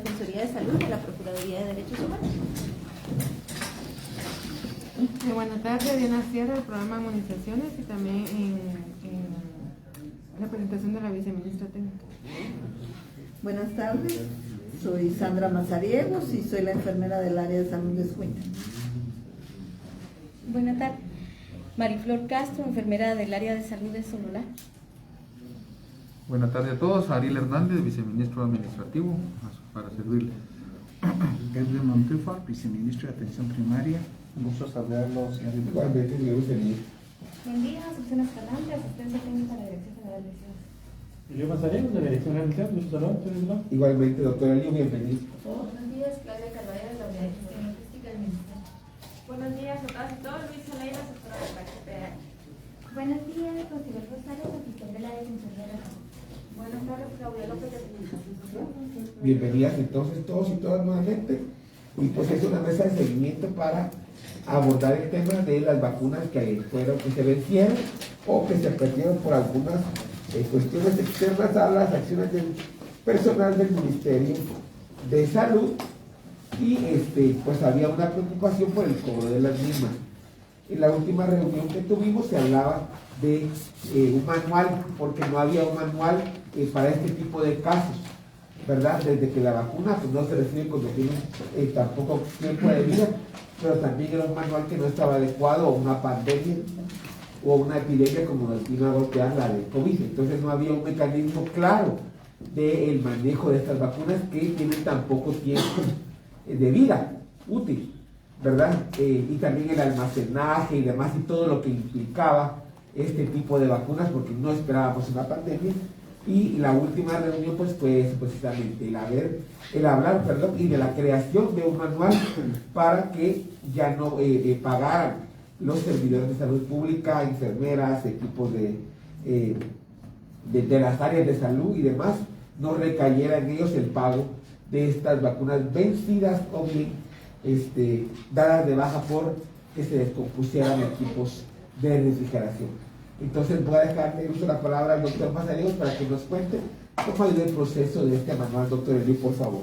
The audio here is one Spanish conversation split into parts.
Defensoría de Salud de la Procuraduría de Derechos Humanos. Buenas tardes, Diana Sierra, del programa de Inmunizaciones y también en la presentación de la viceministra técnica. Buenas tardes, soy Sandra Mazariegos y soy la enfermera del área de salud de Escuintla. Buenas tardes, Mariflor Castro, enfermera del área de salud de Sololá. Buenas tardes a todos, Ariel Hernández, viceministro administrativo, para servirles. Gabriel Montúfar, viceministro de Atención Primaria. Un gusto saludarlos, señor diputado. Igualmente, señor viceministro. Buen día, Susana Escalante, asistente técnica de la Dirección General de Ciencias. Yo pasaremos de la Dirección General de Ciencias, gusto saludarlos. Igualmente, doctora Elio, bienvenido. Buenos días, Claudia Carvalho, de la Unidad de Gestión Logística del Ministerio. Buenos días a todas y todos, Luis Aleira, sectora de PHPA. Buenos días, Rocío Rosales, asistente de la Defensoría de la Salud. Buenas tardes, Claudia López de Comunicación Social. Bienvenidas entonces todos y todas nuevamente. Y pues es una mesa de seguimiento para abordar el tema de las vacunas que se vencieron o que se perdieron por algunas cuestiones externas a las acciones del personal del Ministerio de Salud. Y pues había una preocupación por el cobro de las mismas. En la última reunión que tuvimos se hablaba de un manual, porque no había un manual para este tipo de casos, ¿verdad? Desde que la vacuna pues, no se recibe cuando tiene tampoco tiempo de vida, pero también era un manual que no estaba adecuado a una pandemia o una epidemia como nos vino a golpear la de COVID. Entonces no había un mecanismo claro del manejo de estas vacunas que tienen tan poco tiempo de vida útil, ¿verdad? Y también el almacenaje y demás y todo lo que implicaba este tipo de vacunas, porque no esperábamos una pandemia. Y la última reunión pues fue precisamente el hablar y de la creación de un manual para que ya no pagaran los servidores de salud pública, enfermeras, equipos de las áreas de salud y demás, no recayera en ellos el pago de estas vacunas vencidas o bien dadas de baja por que se descompusieran equipos de refrigeración. Entonces voy a dejarle uso la palabra al doctor Mazariegos para que nos cuente cómo ha ido el proceso de este manual, doctor Eli, por favor.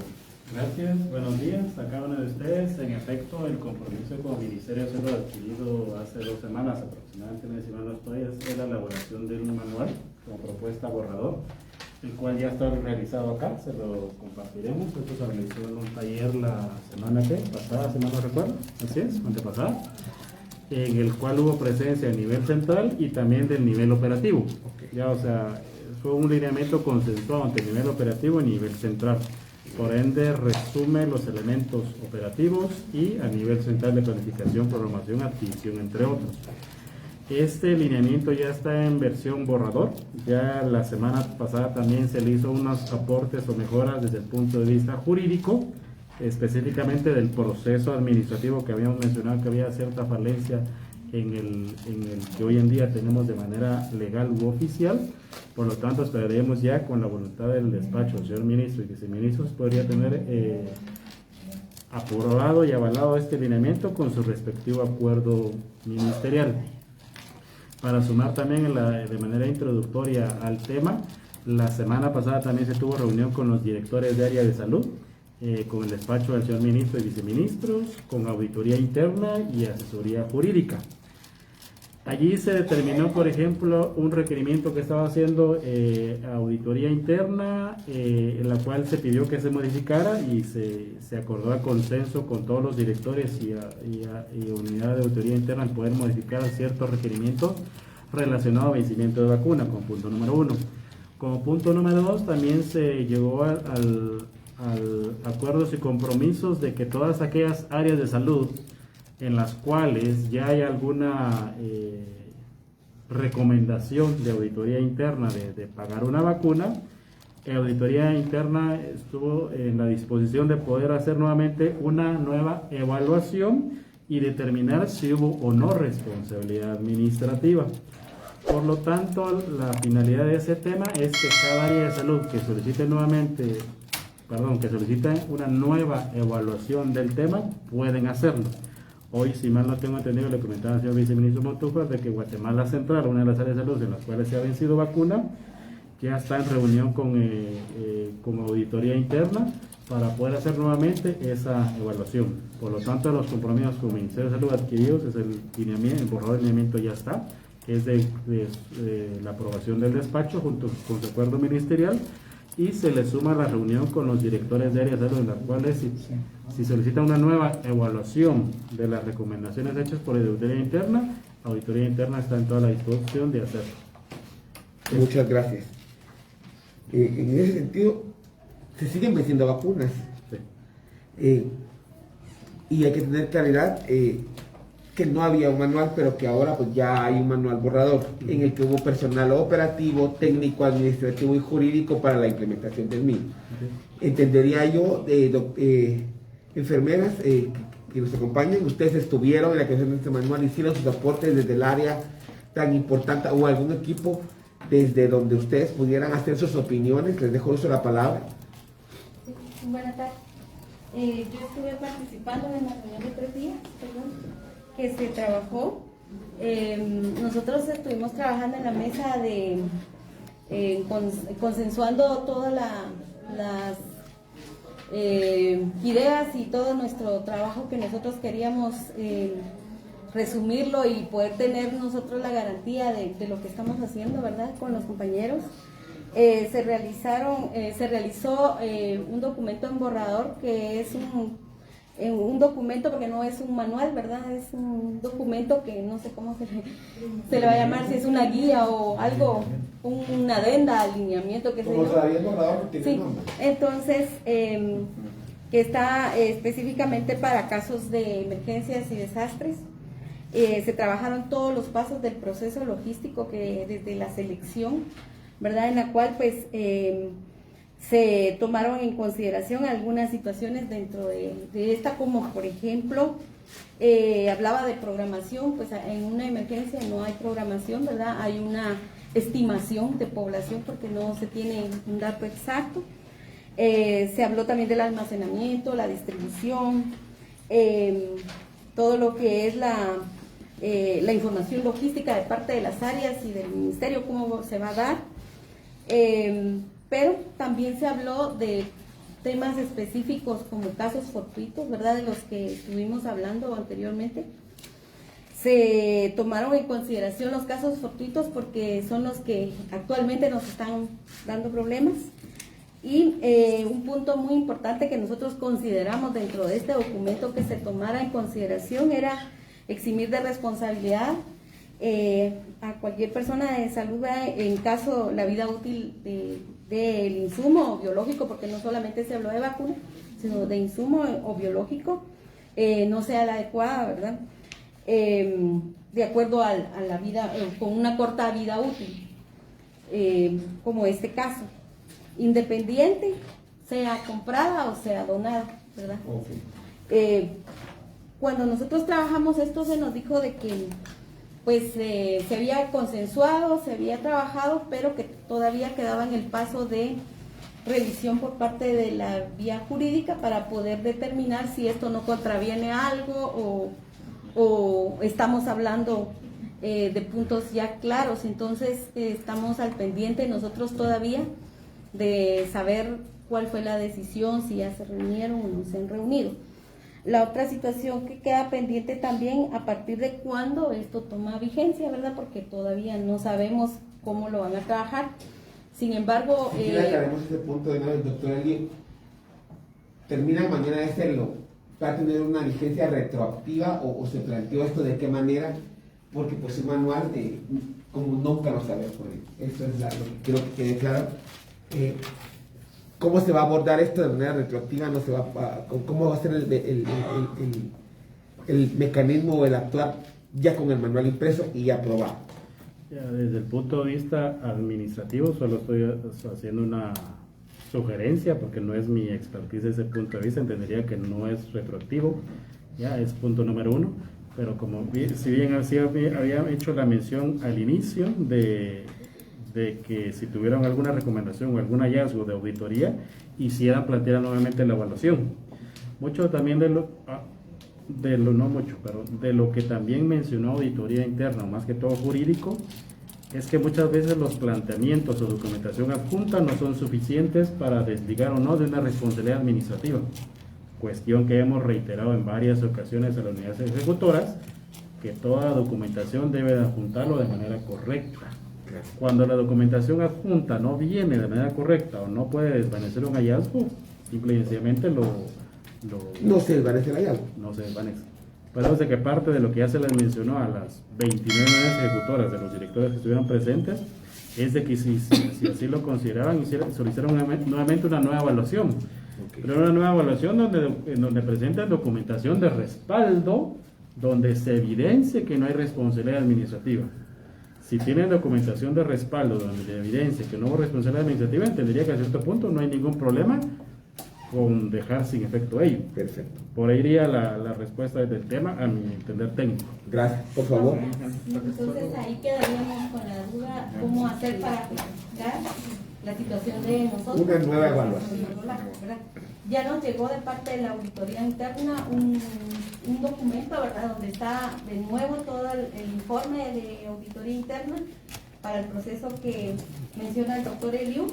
Gracias, buenos días a cada uno de ustedes. En efecto, el compromiso con el Ministerio se lo ha adquirido hace 2 semanas aproximadamente, si mal no estoy, es la elaboración de un manual con propuesta borrador, el cual ya está realizado acá, se lo compartiremos. Esto se realizó en un taller la semana pasada, si mal no recuerdo, así es, antepasada, en el cual hubo presencia a nivel central y también del nivel operativo. Ya, o sea, fue un lineamiento consensuado entre el nivel operativo y nivel central. Por ende, resume los elementos operativos y a nivel central de planificación, programación, adquisición, entre otros. Este lineamiento ya está en versión borrador. Ya la semana pasada también se le hizo unos aportes o mejoras desde el punto de vista jurídico, específicamente del proceso administrativo que habíamos mencionado que había cierta falencia en el que hoy en día tenemos de manera legal u oficial. Por lo tanto, esperaremos ya con la voluntad del despacho del señor ministro y viceministros podría tener aprobado y avalado este lineamiento con su respectivo acuerdo ministerial. Para sumar también de manera introductoria al tema, la semana pasada también se tuvo reunión con los directores de área de salud, con el despacho del señor ministro y viceministros, con auditoría interna y asesoría jurídica. Allí se determinó, por ejemplo, un requerimiento que estaba haciendo auditoría interna, en la cual se pidió que se modificara y se acordó a consenso con todos los directores y unidad de auditoría interna en poder modificar ciertos requerimientos relacionados a vencimiento de vacuna, como punto número 1. Como punto número 2, también se llegó al acuerdos y compromisos de que todas aquellas áreas de salud en las cuales ya hay alguna recomendación de auditoría interna de pagar una vacuna, la auditoría interna estuvo en la disposición de poder hacer nuevamente una nueva evaluación y determinar si hubo o no responsabilidad administrativa. Por lo tanto, la finalidad de ese tema es que cada área de salud que solicite una nueva evaluación del tema, pueden hacerlo. Hoy, si mal no tengo entendido, le comentaba al señor viceministro Montúfar de que Guatemala Central, una de las áreas de salud en las cuales se ha vencido vacuna, ya está en reunión con auditoría interna para poder hacer nuevamente esa evaluación. Por lo tanto, los compromisos con el Ministerio de Salud adquiridos es el borrador de lineamiento ya está, que es de la aprobación del despacho junto con su acuerdo ministerial, y se le suma la reunión con los directores de áreas de salud, en las cuales si solicita una nueva evaluación de las recomendaciones hechas por la auditoría interna está en toda la disposición de hacerlo. Muchas gracias. En ese sentido, se siguen vendiendo vacunas. Sí. Y hay que tener claridad que no había un manual, pero que ahora pues ya hay un manual borrador en el que hubo personal operativo, técnico, administrativo y jurídico para la implementación del mismo. Entendería yo, enfermeras que nos acompañan, ustedes estuvieron en la creación de este manual, hicieron sus aportes desde el área tan importante o algún equipo desde donde ustedes pudieran hacer sus opiniones. Les dejo uso la palabra. Sí, buenas tardes. Yo estuve participando en la reunión de 3 días, que se trabajó. Nosotros estuvimos trabajando en la mesa de consensuando todas las ideas y todo nuestro trabajo, que nosotros queríamos resumirlo y poder tener nosotros la garantía de lo que estamos haciendo, ¿verdad?, con los compañeros. Se realizó un documento en borrador, que es un documento, porque no es un manual, ¿verdad? Es un documento que no sé cómo se le va a llamar, si es una guía o algo, una adenda, alineamiento, que Como todavía el borrador tiene sí. nombre. Entonces, que está específicamente para casos de emergencias y desastres. Se trabajaron todos los pasos del proceso logístico, que desde la selección, ¿verdad?, en la cual pues se tomaron en consideración algunas situaciones dentro de esta, como por ejemplo, hablaba de programación. Pues en una emergencia no hay programación, ¿verdad? Hay una estimación de población porque no se tiene un dato exacto. Se habló también del almacenamiento, la distribución, todo lo que es la información logística de parte de las áreas y del ministerio, cómo se va a dar. Pero también se habló de temas específicos como casos fortuitos, ¿verdad?, de los que estuvimos hablando anteriormente. Se tomaron en consideración los casos fortuitos porque son los que actualmente nos están dando problemas. Y un punto muy importante que nosotros consideramos dentro de este documento que se tomara en consideración era eximir de responsabilidad a cualquier persona de salud en caso la vida útil del insumo biológico, porque no solamente se habló de vacuna, sino de insumo o biológico, no sea la adecuada, ¿verdad? De acuerdo a la vida, con una corta vida útil, como este caso, independiente, sea comprada o sea donada, ¿verdad? Okay. Cuando nosotros trabajamos esto, se nos dijo de que pues se había consensuado, se había trabajado, pero que todavía quedaba en el paso de revisión por parte de la vía jurídica para poder determinar si esto no contraviene algo o estamos hablando de puntos ya claros. Entonces estamos al pendiente nosotros todavía de saber cuál fue la decisión, si ya se reunieron o no se han reunido. La otra situación que queda pendiente también, a partir de cuándo esto toma vigencia, ¿verdad? Porque todavía no sabemos cómo lo van a trabajar. Sin embargo... Si aclaremos ese punto de nuevo, el doctor Eli. ¿Termina mañana de hacerlo? ¿Va a tener una vigencia retroactiva o se planteó esto de qué manera? Porque pues el manual, como nunca lo sabemos, eso es lo que quiero que quede claro. ¿Cómo se va a abordar esto de manera retroactiva? No se va ¿cómo va a ser el mecanismo o el actuar ya con el manual impreso y aprobado? Ya, desde el punto de vista administrativo, solo estoy haciendo una sugerencia, porque no es mi expertise desde ese punto de vista. Entendería que no es retroactivo, ya es punto número 1, pero como si bien había hecho la mención al inicio de que si tuvieran alguna recomendación o algún hallazgo de auditoría, plantearan nuevamente la evaluación. Mucho también de lo que también mencionó auditoría interna, más que todo jurídico, es que muchas veces los planteamientos o documentación adjunta no son suficientes para desligar o no de una responsabilidad administrativa, cuestión que hemos reiterado en varias ocasiones a las unidades ejecutoras, que toda documentación debe de adjuntarlo de manera correcta. Cuando la documentación adjunta no viene de manera correcta o no puede desvanecer un hallazgo, simple y sencillamente No se desvanece el hallazgo. no se desvanece. Parece que parte de lo que ya se les mencionó a las 29 unidades ejecutoras de los directores que estuvieron presentes es de que si así lo consideraban, solicitaron nuevamente una nueva evaluación. Pero una nueva evaluación en donde presentan documentación de respaldo, donde se evidencie que no hay responsabilidad administrativa. Si tienen documentación de respaldo donde se evidencia que no hubo responsabilidad administrativa, entendería que a cierto punto no hay ningún problema con dejar sin efecto ello. Perfecto. Por ahí iría la respuesta del tema, a mi entender técnico. Gracias, por favor. Entonces ahí quedaríamos con la duda cómo hacer para clarificar la situación de nosotros. Una nueva evaluación. ¿Verdad? Ya nos llegó de parte de la auditoría interna un documento, ¿verdad?, donde está de nuevo todo el informe de auditoría interna para el proceso que menciona el doctor Eliu.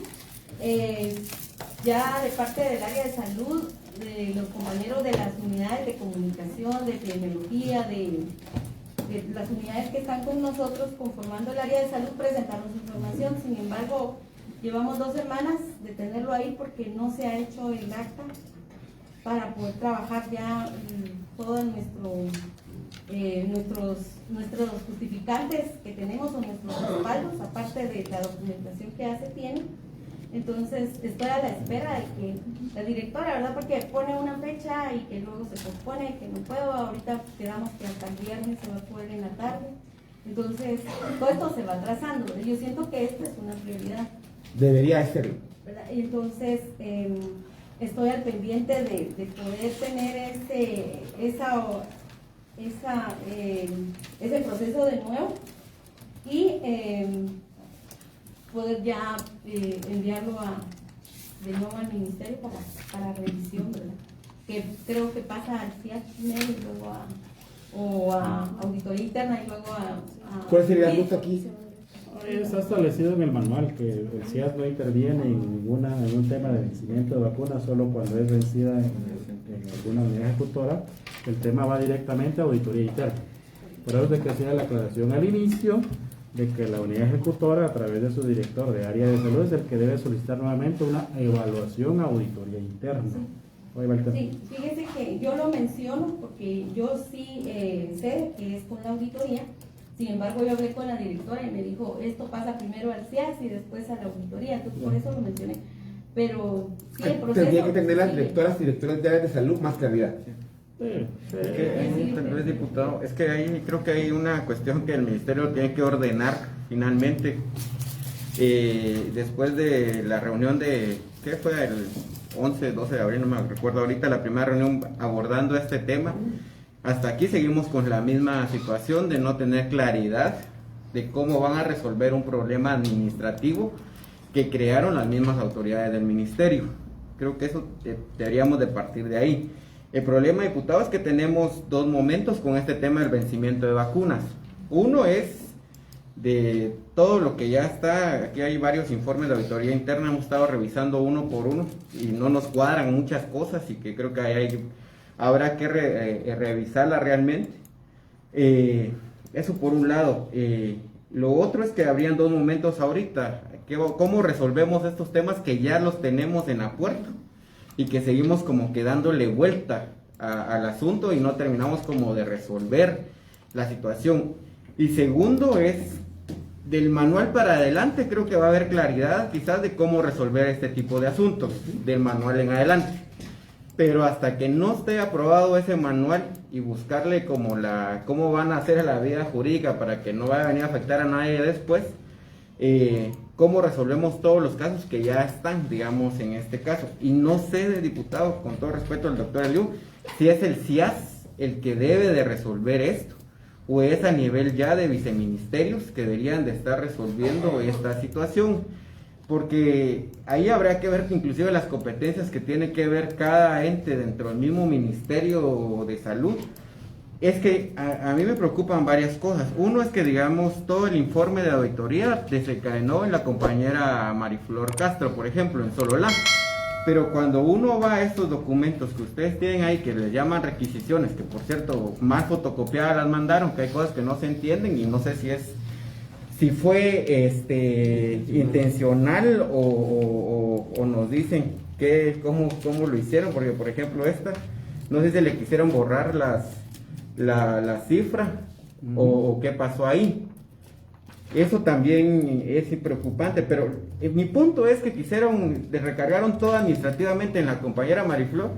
Ya de parte del área de salud, de los compañeros de las unidades de comunicación, de epidemiología, de las unidades que están con nosotros conformando el área de salud, presentaron su información. Sin embargo, llevamos 2 semanas de tenerlo ahí porque no se ha hecho el acta para poder trabajar ya todos nuestros justificantes que tenemos o nuestros respaldos, aparte de la documentación que ya se tiene. Entonces estoy a la espera de que la directora, ¿verdad?, porque pone una fecha y que luego se pospone, que no puedo, ahorita quedamos que hasta el viernes se va a poder en la tarde. Entonces todo esto se va atrasando. Yo siento que esta es una prioridad. Debería serlo. ¿Verdad? Y entonces estoy al pendiente de poder tener ese proceso de nuevo y poder ya enviarlo de nuevo al ministerio para revisión, ¿verdad? Que creo que pasa al CIAT primero y luego a auditoría interna y luego a ¿Cuál sería el gusto aquí? Está establecido en el manual que el CIAS no interviene en ningún tema de vencimiento de vacunas, solo cuando es vencida en alguna unidad ejecutora. El tema va directamente a auditoría interna. Por eso es de que hacía la aclaración al inicio de que la unidad ejecutora, a través de su director de área de salud, es el que debe solicitar nuevamente una evaluación a auditoría interna. Sí, fíjese que yo lo menciono porque yo sí sé que es con la auditoría. Sin embargo, yo hablé con la directora y me dijo, esto pasa primero al CIAS y después a la auditoría, entonces por eso lo mencioné. Pero sí, el proceso... Tendría que tener las directoras de áreas de salud más claridad. Es que, tal vez, diputado, es que ahí creo que hay una cuestión que el ministerio tiene que ordenar finalmente. Después de la reunión de, ¿qué fue? El 11, 12 de abril, no me recuerdo ahorita, la primera reunión abordando este tema. Hasta aquí seguimos con la misma situación de no tener claridad de cómo van a resolver un problema administrativo que crearon las mismas autoridades del ministerio. Creo que eso deberíamos de partir de ahí. El problema, diputado, es que tenemos 2 momentos con este tema del vencimiento de vacunas. Uno es de todo lo que ya está, aquí hay varios informes de auditoría interna, hemos estado revisando uno por uno y no nos cuadran muchas cosas y que creo que habrá que revisarla realmente. Eso por un lado. Lo otro es que habrían 2 momentos ahorita. ¿Cómo resolvemos estos temas que ya los tenemos en la puerta y que seguimos como que dándole vuelta al asunto y no terminamos como de resolver la situación? Y segundo es, del manual para adelante creo que va a haber claridad quizás de cómo resolver este tipo de asuntos, del manual en adelante. Pero hasta que no esté aprobado ese manual y buscarle como cómo van a hacer la vida jurídica para que no vaya a venir a afectar a nadie después, cómo resolvemos todos los casos que ya están, digamos, en este caso. Y no sé, diputado, con todo respeto al doctor Eliu, si es el CIAS el que debe de resolver esto, o es a nivel ya de viceministerios que deberían de estar resolviendo esta situación. Porque ahí habrá que ver que inclusive las competencias que tiene que ver cada ente dentro del mismo Ministerio de Salud, Es que a mí me preocupan varias cosas. Uno es que, digamos, todo el informe de auditoría desencadenó en la compañera Mariflor Castro, por ejemplo, en Sololá. Pero cuando uno va a estos documentos que ustedes tienen ahí, que les llaman requisiciones, que por cierto, más fotocopiadas las mandaron, que hay cosas que no se entienden y no sé si fue intencional o nos dicen cómo lo hicieron, porque por ejemplo no sé si le quisieron borrar la cifra o qué pasó ahí. Eso también es preocupante, pero mi punto es que recargaron todo administrativamente en la compañera Mariflor,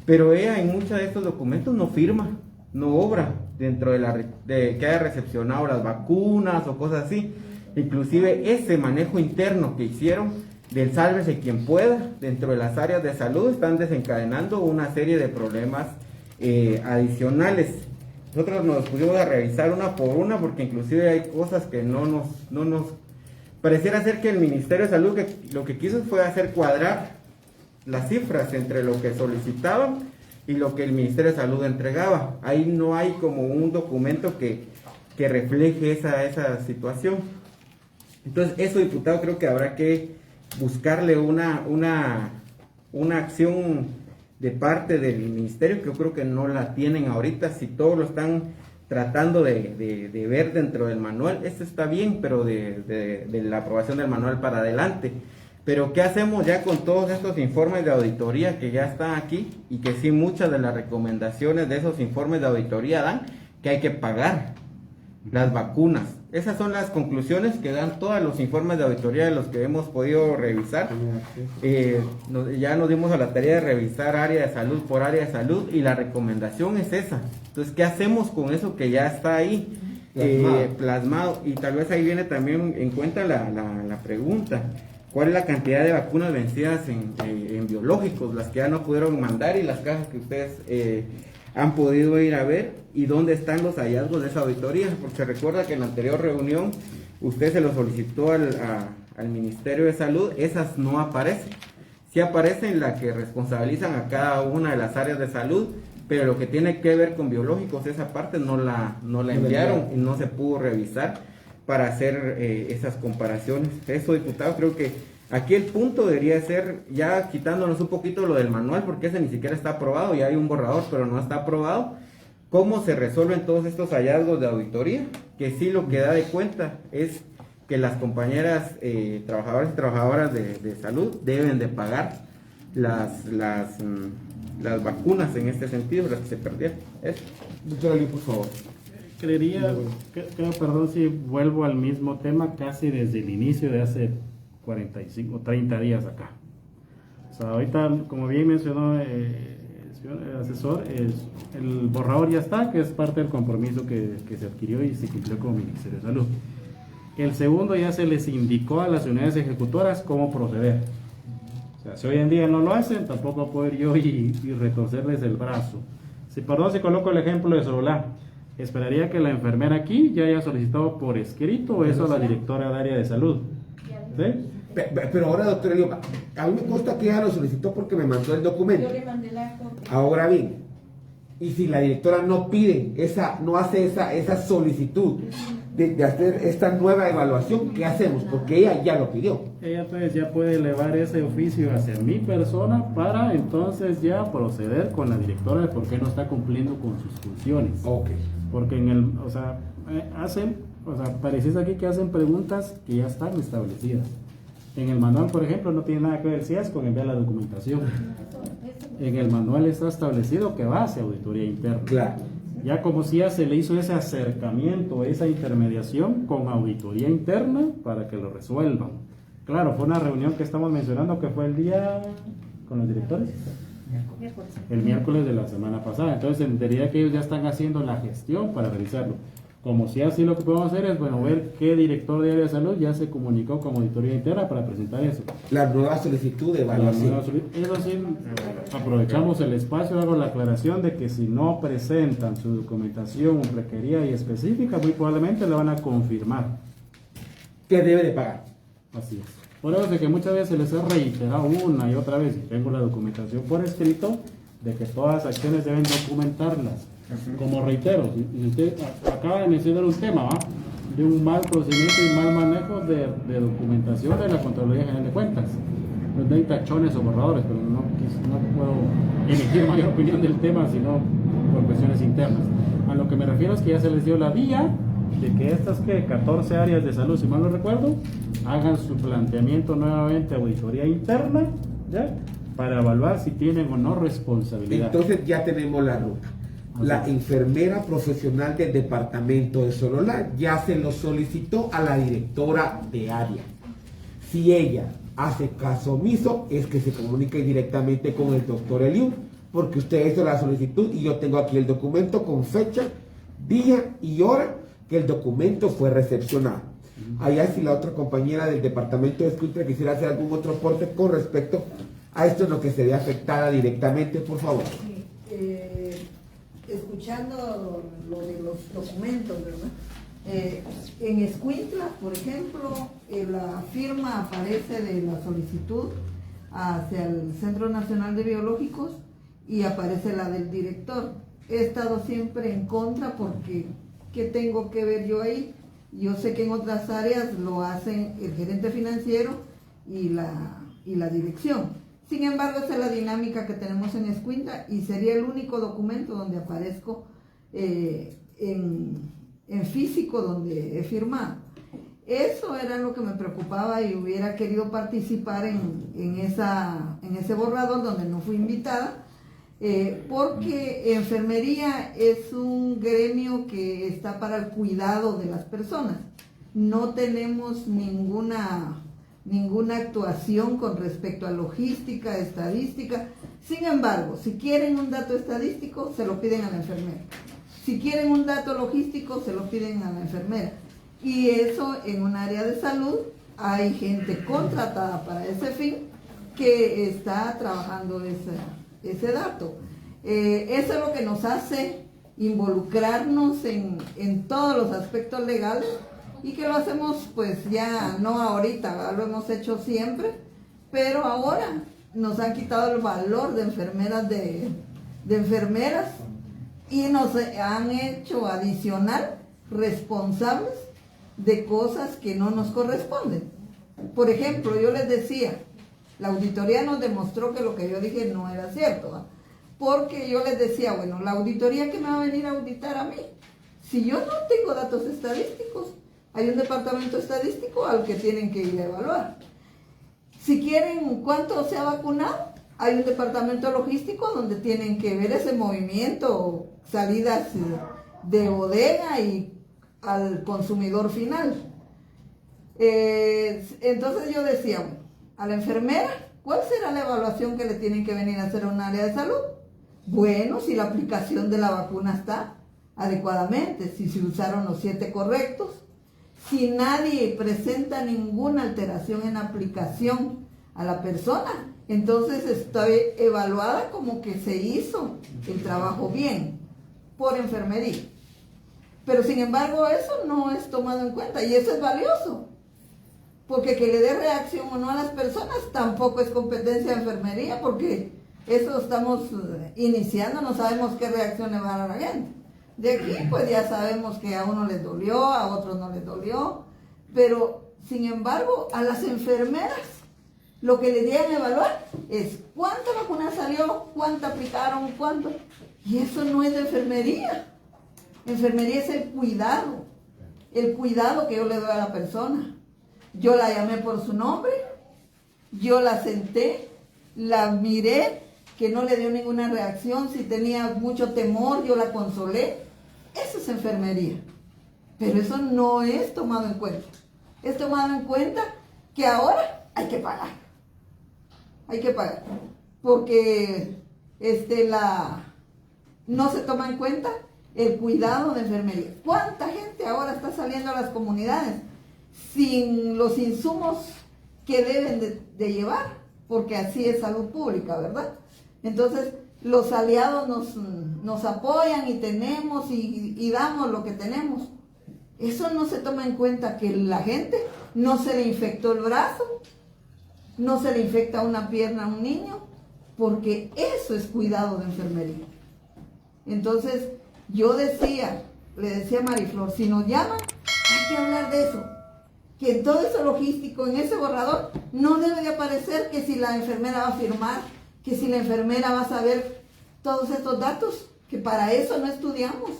pero ella en muchos de estos documentos no firma, no obra dentro de que haya recepcionado las vacunas o cosas así. Inclusive ese manejo interno que hicieron del sálvese quien pueda dentro de las áreas de salud están desencadenando una serie de problemas adicionales. Nosotros nos pusimos a revisar una por una porque inclusive hay cosas que no nos pareciera ser que el Ministerio de Salud lo que quiso fue hacer cuadrar las cifras entre lo que solicitaban y lo que el Ministerio de Salud entregaba. Ahí no hay como un documento que refleje esa situación. Entonces eso, diputado, creo que habrá que buscarle una acción de parte del ministerio, que yo creo que no la tienen ahorita. Si todos lo están tratando de ver dentro del manual, eso está bien, pero de la aprobación del manual para adelante. Pero ¿qué hacemos ya con todos estos informes de auditoría que ya están aquí? Y que sí, muchas de las recomendaciones de esos informes de auditoría dan que hay que pagar las vacunas. Esas son las conclusiones que dan todos los informes de auditoría de los que hemos podido revisar. Ya nos dimos a la tarea de revisar área de salud por área de salud y la recomendación es esa. Entonces, ¿qué hacemos con eso que ya está ahí plasmado? Y tal vez ahí viene también en cuenta la pregunta: ¿cuál es la cantidad de vacunas vencidas en biológicos? Las que ya no pudieron mandar y las cajas que ustedes han podido ir a ver, y dónde están los hallazgos de esa auditoría, porque recuerda que en la anterior reunión usted se lo solicitó al Ministerio de Salud. Esas no aparecen. Sí aparecen las que responsabilizan a cada una de las áreas de salud, pero lo que tiene que ver con biológicos, esa parte no la enviaron y no se pudo revisar para hacer esas comparaciones. Eso, diputado, creo que aquí el punto debería ser, ya quitándonos un poquito lo del manual, porque ese ni siquiera está aprobado, ya hay un borrador, pero no está aprobado. ¿Cómo se resuelven todos estos hallazgos de auditoría? Que sí, lo que da de cuenta es que las compañeras trabajadores y trabajadoras de salud deben de pagar las vacunas en este sentido, las que se perdieron. Doctora Lee, por favor. Perdón si vuelvo al mismo tema casi desde el inicio de hace 45 o 30 días acá. O sea, ahorita, como bien mencionó el asesor, el borrador ya está, que es parte del compromiso que se adquirió y se cumplió con el Ministerio de Salud. El segundo, ya se les indicó a las unidades ejecutoras cómo proceder. O sea, si hoy en día no lo hacen, tampoco puedo ir yo y retorcerles el brazo. Si coloco el ejemplo de Sololá, esperaría que la enfermera aquí ya haya solicitado por escrito eso a la directora de área de salud. ¿Sí? Pero ahora, doctora, a mí me consta que ella lo solicitó porque me mandó el documento. Yo le mandé la copia. Ahora bien, y si la directora no pide no hace esa solicitud de hacer esta nueva evaluación, ¿qué hacemos? Porque ella ya lo pidió. Ella pues ya puede elevar ese oficio hacia mi persona para entonces ya proceder con la directora de por qué no está cumpliendo con sus funciones. Okay. Porque pareciese aquí que hacen preguntas que ya están establecidas. En el manual, por ejemplo, no tiene nada que ver si es con enviar la documentación. En el manual está establecido que va hacia auditoría interna. Claro. Ya como si ya se le hizo ese acercamiento, esa intermediación con auditoría interna para que lo resuelvan. Claro, fue una reunión que estamos mencionando que fue el día con los directores. El miércoles de la semana pasada. Entonces entendería que ellos ya están haciendo la gestión para revisarlo. Como si así, lo que podemos hacer es ver qué director de área de salud ya se comunicó con auditoría interna para presentar eso. La nueva solicitud de evaluación. Eso sí, aprovechamos el espacio, hago la aclaración de que si no presentan su documentación requerida y específica, muy probablemente le van a confirmar. ¿Qué debe de pagar? Así es. Por eso es que muchas veces les he reiterado una y otra vez, y tengo la documentación por escrito, de que todas las acciones deben documentarlas. Como reitero, si usted acaba de mencionar un tema, ¿va?, de un mal procedimiento y mal manejo de documentación de la Contraloría General de Cuentas. No hay tachones o borradores, pero no puedo emitir mayor opinión del tema, sino por cuestiones internas. A lo que me refiero es que ya se les dio la vía de que estas 14 áreas de salud, si mal no recuerdo, hagan su planteamiento nuevamente a auditoría interna, ¿ya?, para evaluar si tienen o no responsabilidad. Entonces ya tenemos la ruta. La enfermera profesional del departamento de Sololá ya se lo solicitó a la directora de área. Si ella hace caso omiso, es que se comunique directamente con el doctor Eliú, porque usted hizo la solicitud y yo tengo aquí el documento con fecha, día y hora que el documento fue recepcionado. Allá si la otra compañera del departamento de Escuintla quisiera hacer algún otro aporte con respecto a esto en lo que se ve afectada directamente, por favor. Sí, escuchando lo de los documentos, ¿verdad? En Escuintla, por ejemplo, la firma aparece de la solicitud hacia el Centro Nacional de Biológicos y aparece la del director. He estado siempre en contra porque ¿qué tengo que ver yo ahí? Yo sé que en otras áreas lo hacen el gerente financiero y la dirección. Sin embargo, esa es la dinámica que tenemos en Escuintla y sería el único documento donde aparezco en físico, donde he firmado. Eso era lo que me preocupaba y hubiera querido participar en ese borrador donde no fui invitada, porque enfermería es un gremio que está para el cuidado de las personas. No tenemos ninguna actuación con respecto a logística, estadística. Sin embargo, si quieren un dato estadístico, se lo piden a la enfermera. Si quieren un dato logístico, se lo piden a la enfermera. Y eso en un área de salud hay gente contratada para ese fin que está trabajando ese dato. Eso es lo que nos hace involucrarnos en todos los aspectos legales y que lo hacemos pues ya no ahorita, ¿verdad? Lo hemos hecho siempre, pero ahora nos han quitado el valor de enfermeras y nos han hecho adicional responsables de cosas que no nos corresponden. Por ejemplo, yo les decía, la auditoría nos demostró que lo que yo dije no era cierto, ¿verdad? Porque yo les decía, bueno, la auditoría que me va a venir a auditar a mí, si yo no tengo datos estadísticos, hay un departamento estadístico al que tienen que ir a evaluar. Si quieren cuánto se ha vacunado, hay un departamento logístico donde tienen que ver ese movimiento, salidas de bodega y al consumidor final. Entonces yo decía, bueno, a la enfermera, ¿cuál será la evaluación que le tienen que venir a hacer a un área de salud? Bueno, si la aplicación de la vacuna está adecuadamente, si se usaron los 7 correctos, si nadie presenta ninguna alteración en la aplicación a la persona, entonces está evaluada como que se hizo el trabajo bien por enfermería. Pero sin embargo eso no es tomado en cuenta y eso es valioso, porque que le dé reacción o no a las personas tampoco es competencia de enfermería, porque eso estamos iniciando, no sabemos qué reacción le va a dar a la gente. De aquí pues ya sabemos que a uno les dolió, a otros no les dolió, pero sin embargo a las enfermeras lo que les deben evaluar es cuánta vacuna salió, cuánta aplicaron, cuánto, y eso no es de enfermería. Enfermería es el cuidado que yo le doy a la persona. Yo la llamé por su nombre, yo la senté, la miré, que no le dio ninguna reacción, si tenía mucho temor, yo la consolé. Eso es enfermería. Pero eso no es tomado en cuenta. Es tomado en cuenta que ahora hay que pagar. Hay que pagar. Porque no se toma en cuenta el cuidado de enfermería. ¿Cuánta gente ahora está saliendo a las comunidades sin los insumos que deben de llevar? Porque así es salud pública, ¿verdad? Entonces, los aliados nos apoyan y tenemos y damos lo que tenemos. Eso no se toma en cuenta, que la gente no se le infectó el brazo, no se le infecta una pierna a un niño, porque eso es cuidado de enfermería. Entonces, Yo decía, le decía a Mariflor, si nos llaman, hay que hablar de eso. Que en todo eso logístico, en ese borrador, no debe de aparecer que si la enfermera va a firmar, que si la enfermera va a saber todos estos datos, que para eso no estudiamos.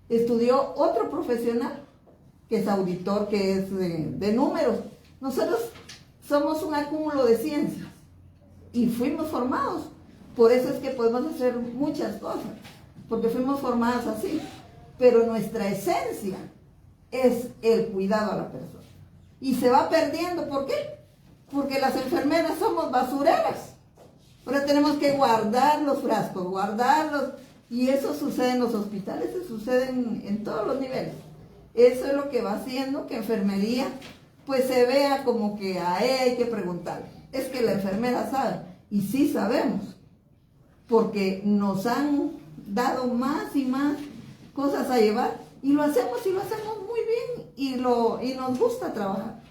Estudió otro profesional, que es auditor, que es de números. Nosotros somos un acúmulo de ciencias y fuimos formados. Por eso es que podemos hacer muchas cosas, porque fuimos formadas así. Pero nuestra esencia es el cuidado a la persona. Y se va perdiendo, ¿por qué? Porque las enfermeras somos basureras. Ahora tenemos que guardar los frascos, guardarlos. Y eso sucede en los hospitales, se sucede en todos los niveles. Eso es lo que va haciendo que enfermería pues se vea como que a ella hay que preguntarle. Es que la enfermera sabe, y sí sabemos, porque nos han dado más y más cosas a llevar, y lo hacemos muy bien, y nos gusta trabajar.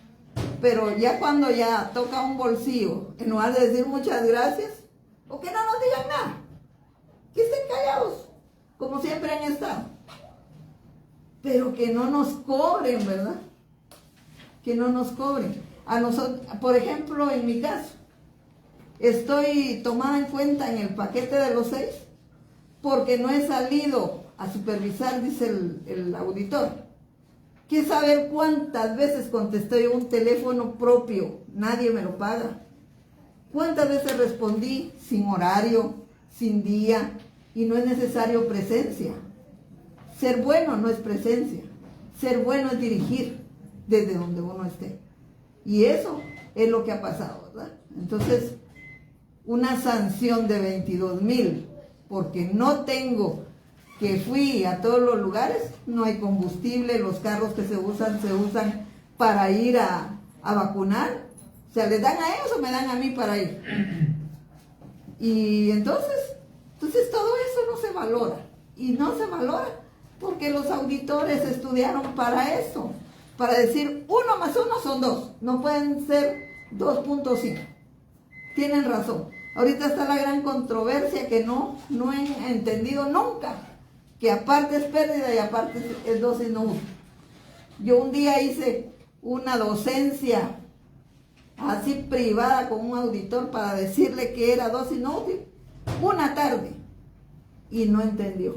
Pero ya cuando ya toca un bolsillo, en lugar de decir muchas gracias, o que no nos digan nada, que estén callados, como siempre han estado, pero que no nos cobren, ¿verdad? Que no nos cobren. A nosotros, por ejemplo, en mi caso, estoy tomada en cuenta en el paquete de los 6, porque no he salido a supervisar, dice el auditor. ¿Qué saber cuántas veces contesté yo un teléfono propio? Nadie me lo paga. ¿Cuántas veces respondí sin horario, sin día, y no es necesario presencia? Ser bueno no es presencia. Ser bueno es dirigir desde donde uno esté. Y eso es lo que ha pasado, ¿verdad? Entonces, una sanción de 22,000 porque no tengo, que fui a todos los lugares, no hay combustible, los carros que se usan para ir a vacunar. O sea, ¿les dan a ellos o me dan a mí para ir? Y entonces todo eso no se valora. Y no se valora porque los auditores estudiaron para eso. Para decir 1 más 1 son 2. No pueden ser 2.5. Tienen razón. Ahorita está la gran controversia que no he entendido nunca. Que aparte es pérdida y aparte es dosis no útil. Yo un día hice una docencia así privada con un auditor para decirle que era dosis no útil, una tarde, y no entendió.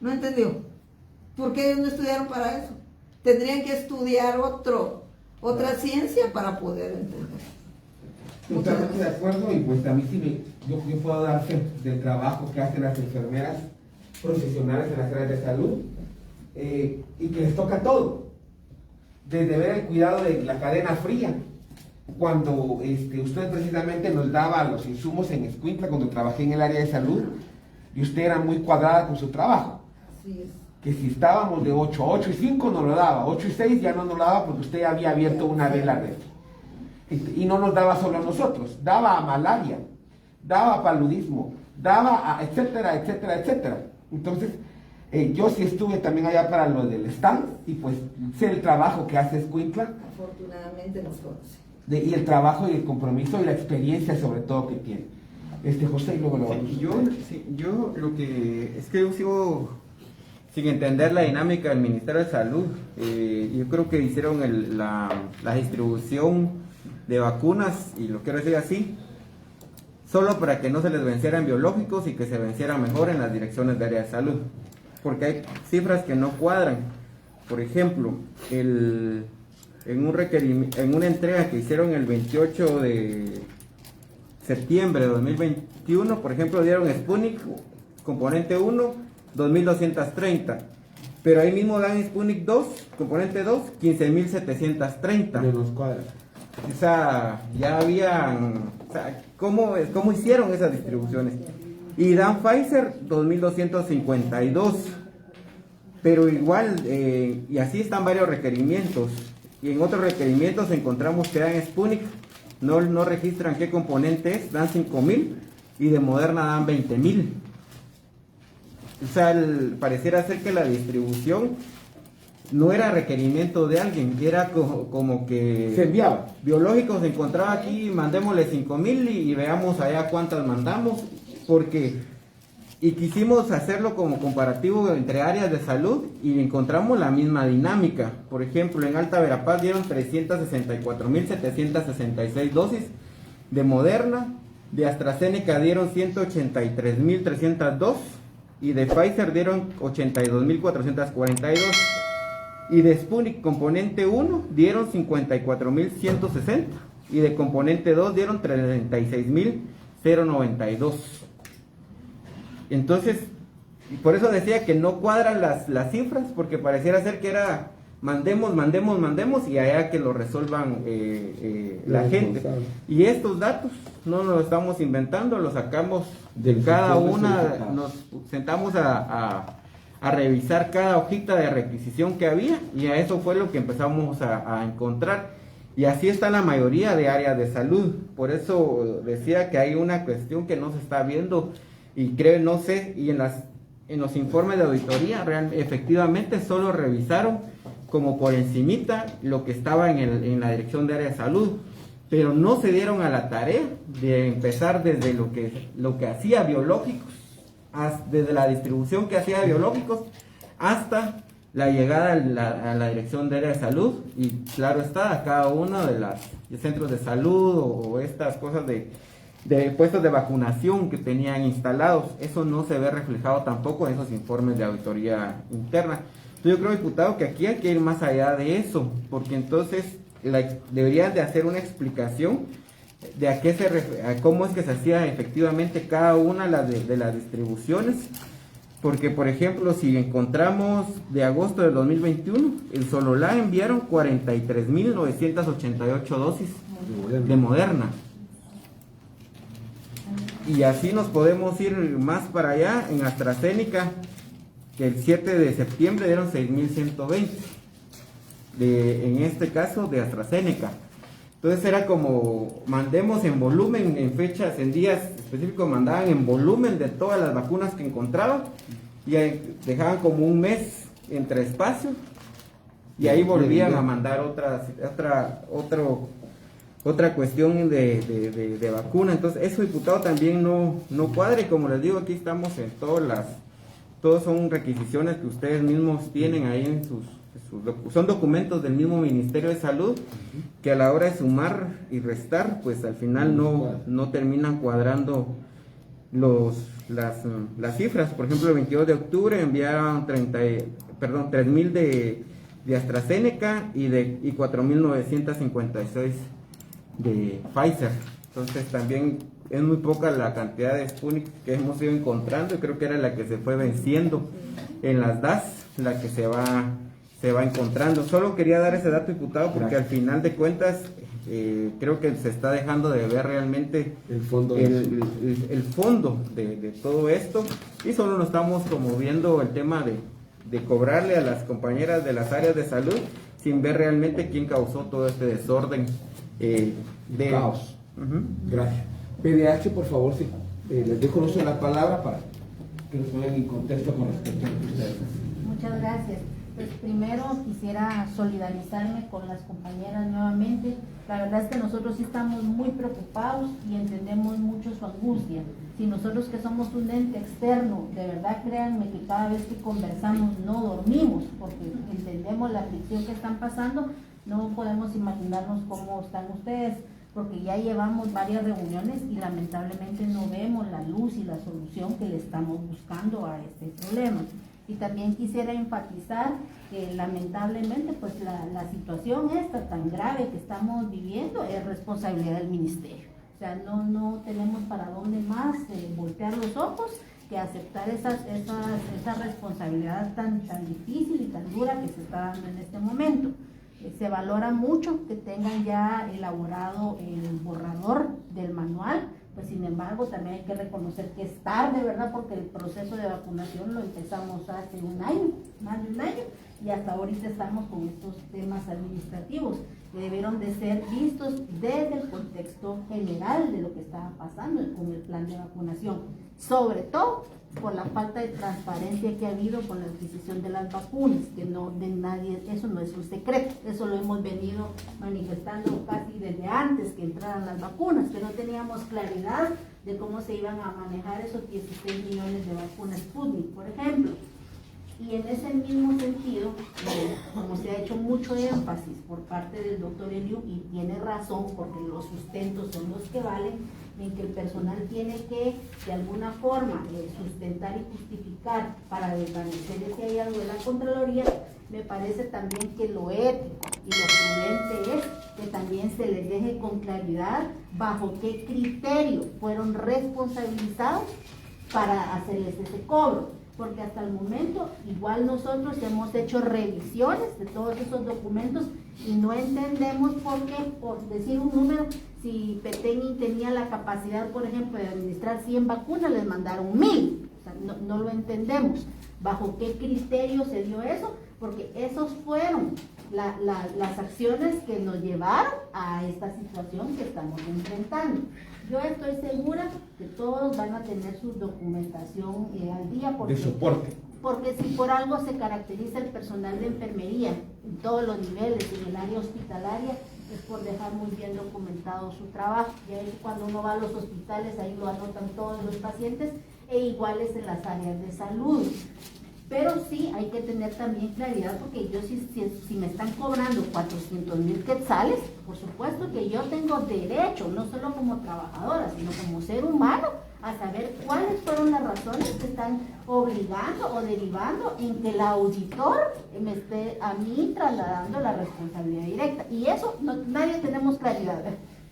No entendió. Porque ellos no estudiaron para eso. Tendrían que estudiar otra ciencia para poder entender. Totalmente de acuerdo, y pues a mí sí yo puedo dar fe del trabajo que hacen las enfermeras profesionales en las áreas de salud, y que les toca todo, desde ver el cuidado de la cadena fría. Cuando usted precisamente nos daba los insumos en Escuintla, cuando trabajé en el área de salud, y usted era muy cuadrada con su trabajo. Así es. Que si estábamos de 8 a 8 y 5 nos lo daba, 8 y 6 ya no nos lo daba porque usted había abierto una vez la red. Y no nos daba solo a nosotros, daba a malaria, daba a paludismo, daba a etcétera, etcétera, etcétera. Entonces, yo sí estuve también allá para lo del stand, y pues sé el trabajo que hace Escuintla. Afortunadamente nos conoce. Y el trabajo y el compromiso y la experiencia sobre todo que tiene. José, y luego lo vamos. Yo lo que es que yo sigo sin entender la dinámica del Ministerio de Salud. Yo creo que hicieron la distribución de vacunas, y lo quiero decir así, solo para que no se les vencieran biológicos y que se vencieran mejor en las direcciones de área de salud, porque hay cifras que no cuadran. Por ejemplo, en una entrega que hicieron el 28 de septiembre de 2021, por ejemplo, dieron Sputnik componente 1 2.230, pero ahí mismo dan Sputnik 2 componente 2 15.730. De los cuadros. O sea, ya habían, o sea, ¿cómo hicieron esas distribuciones? Y dan Pfizer 2.252, pero igual, y así están varios requerimientos, y en otros requerimientos encontramos que dan Sputnik, no registran qué componente es, dan 5.000, y de Moderna dan 20.000. O sea, pareciera ser que la distribución no era requerimiento de alguien, era como que se enviaba. Biológicos se encontraba aquí, mandémosle 5.000 y veamos allá cuántas mandamos, porque Y quisimos hacerlo como comparativo entre áreas de salud y encontramos la misma dinámica. Por ejemplo, en Alta Verapaz dieron 364.766 dosis de Moderna, de AstraZeneca dieron 183.302 y de Pfizer dieron 82.442 y de Sputnik componente 1 dieron 54.160 y de componente 2 dieron 36.092. Entonces, por eso decía que no cuadran las cifras, porque pareciera ser que era mandemos y allá que lo resuelvan la gente. Y estos datos no nos los estamos inventando, los sacamos de cada una, nos sentamos a revisar cada hojita de requisición que había y a eso fue lo que empezamos a encontrar. Y así está la mayoría de áreas de salud. Por eso decía que hay una cuestión que no se está viendo y creo, no sé, y en los informes de auditoría efectivamente solo revisaron como por encimita lo que estaba en la dirección de área de salud, pero no se dieron a la tarea de empezar desde lo que hacía biológicos, desde la distribución que hacía biológicos hasta la llegada a la dirección de área de salud y claro está a cada uno de los centros de salud o estas cosas de puestos de vacunación que tenían instalados. Eso no se ve reflejado tampoco en esos informes de auditoría interna. Entonces yo creo, diputado, que aquí hay que ir más allá de eso, porque entonces deberían de hacer una explicación de a cómo es que se hacía efectivamente cada una de las distribuciones, porque por ejemplo si encontramos de agosto del 2021, el Sololá enviaron 43.988 dosis de Moderna. Y así nos podemos ir más para allá, en AstraZeneca, que el 7 de septiembre dieron 6.120, en este caso de AstraZeneca. Entonces era como, mandemos en volumen, en fechas, en días específicos, mandaban en volumen de todas las vacunas que encontraban, y dejaban como un mes entre espacios, y ahí volvían a mandar otra cuestión de vacuna. Entonces eso, diputado, también no cuadra, y como les digo, aquí estamos en todos son requisiciones que ustedes mismos tienen ahí en son documentos del mismo Ministerio de Salud que a la hora de sumar y restar, pues al final no terminan cuadrando las cifras. Por ejemplo, el 22 de octubre enviaron 3.000 de AstraZeneca y 4.956 de Pfizer. Entonces también es muy poca la cantidad de Sputnik que hemos ido encontrando, y creo que era la que se fue venciendo en las DAS, la que se va encontrando. Solo quería dar ese dato, diputado, porque al final de cuentas creo que se está dejando de ver realmente el fondo de todo esto, y solo nos estamos como viendo el tema de cobrarle a las compañeras de las áreas de salud sin ver realmente quién causó todo este desorden de caos. Gracias. PDH, por favor, sí. Les dejo uso de la palabra para que nos pongan en contexto con respecto a lo que ustedes hacen. Muchas gracias. Pues primero quisiera solidarizarme con las compañeras nuevamente. La verdad es que nosotros sí estamos muy preocupados y entendemos mucho su angustia. Si nosotros, que somos un ente externo, de verdad créanme que cada vez que conversamos no dormimos, porque entendemos la aflicción que están pasando, no podemos imaginarnos cómo están ustedes, porque ya llevamos varias reuniones y lamentablemente no vemos la luz y la solución que le estamos buscando a este problema. Y también quisiera enfatizar que lamentablemente pues la situación esta tan grave que estamos viviendo es responsabilidad del ministerio. O sea, no tenemos para dónde más voltear los ojos que aceptar esa responsabilidad tan difícil y tan dura que se está dando en este momento. Se valora mucho que tengan ya elaborado el borrador del manual, pues sin embargo también hay que reconocer que es tarde, ¿verdad? Porque el proceso de vacunación lo empezamos hace un año, más de un año, y hasta ahorita estamos con estos temas administrativos que debieron de ser vistos desde el contexto general de lo que estaba pasando con el plan de vacunación, sobre todo por la falta de transparencia que ha habido con la adquisición de las vacunas, que no de nadie, eso no es un secreto, eso lo hemos venido manifestando casi desde antes que entraran las vacunas, que no teníamos claridad de cómo se iban a manejar esos 16 millones de vacunas Sputnik, por ejemplo. Y en ese mismo sentido, como se ha hecho mucho énfasis por parte del doctor Eliu, y tiene razón porque los sustentos son los que valen, en que el personal tiene que de alguna forma sustentar y justificar para desvanecer ese hallazgo de la Contraloría, me parece también que lo ético y lo prudente es que también se les deje con claridad bajo qué criterio fueron responsabilizados para hacerles ese cobro, porque hasta el momento igual nosotros hemos hecho revisiones de todos esos documentos y no entendemos por qué, por decir un número, si Petén tenía la capacidad, por ejemplo, de administrar 100 vacunas, les mandaron 1000. O sea, no lo entendemos. ¿Bajo qué criterio se dio eso? Porque esos fueron las acciones que nos llevaron a esta situación que estamos enfrentando. Yo estoy segura que todos van a tener su documentación al día. De soporte. Porque si por algo se caracteriza el personal de enfermería en todos los niveles, en el área hospitalaria, es por dejar muy bien documentado su trabajo. Y ahí cuando uno va a los hospitales, ahí lo anotan todos los pacientes, e iguales en las áreas de salud. Pero sí hay que tener también claridad, porque yo si me están cobrando 400,000 quetzales, por supuesto que yo tengo derecho, no solo como trabajadora, sino como ser humano, a saber cuáles fueron las razones que están obligando o derivando en que el auditor me esté a mí trasladando la responsabilidad directa. Y eso nadie tenemos claridad.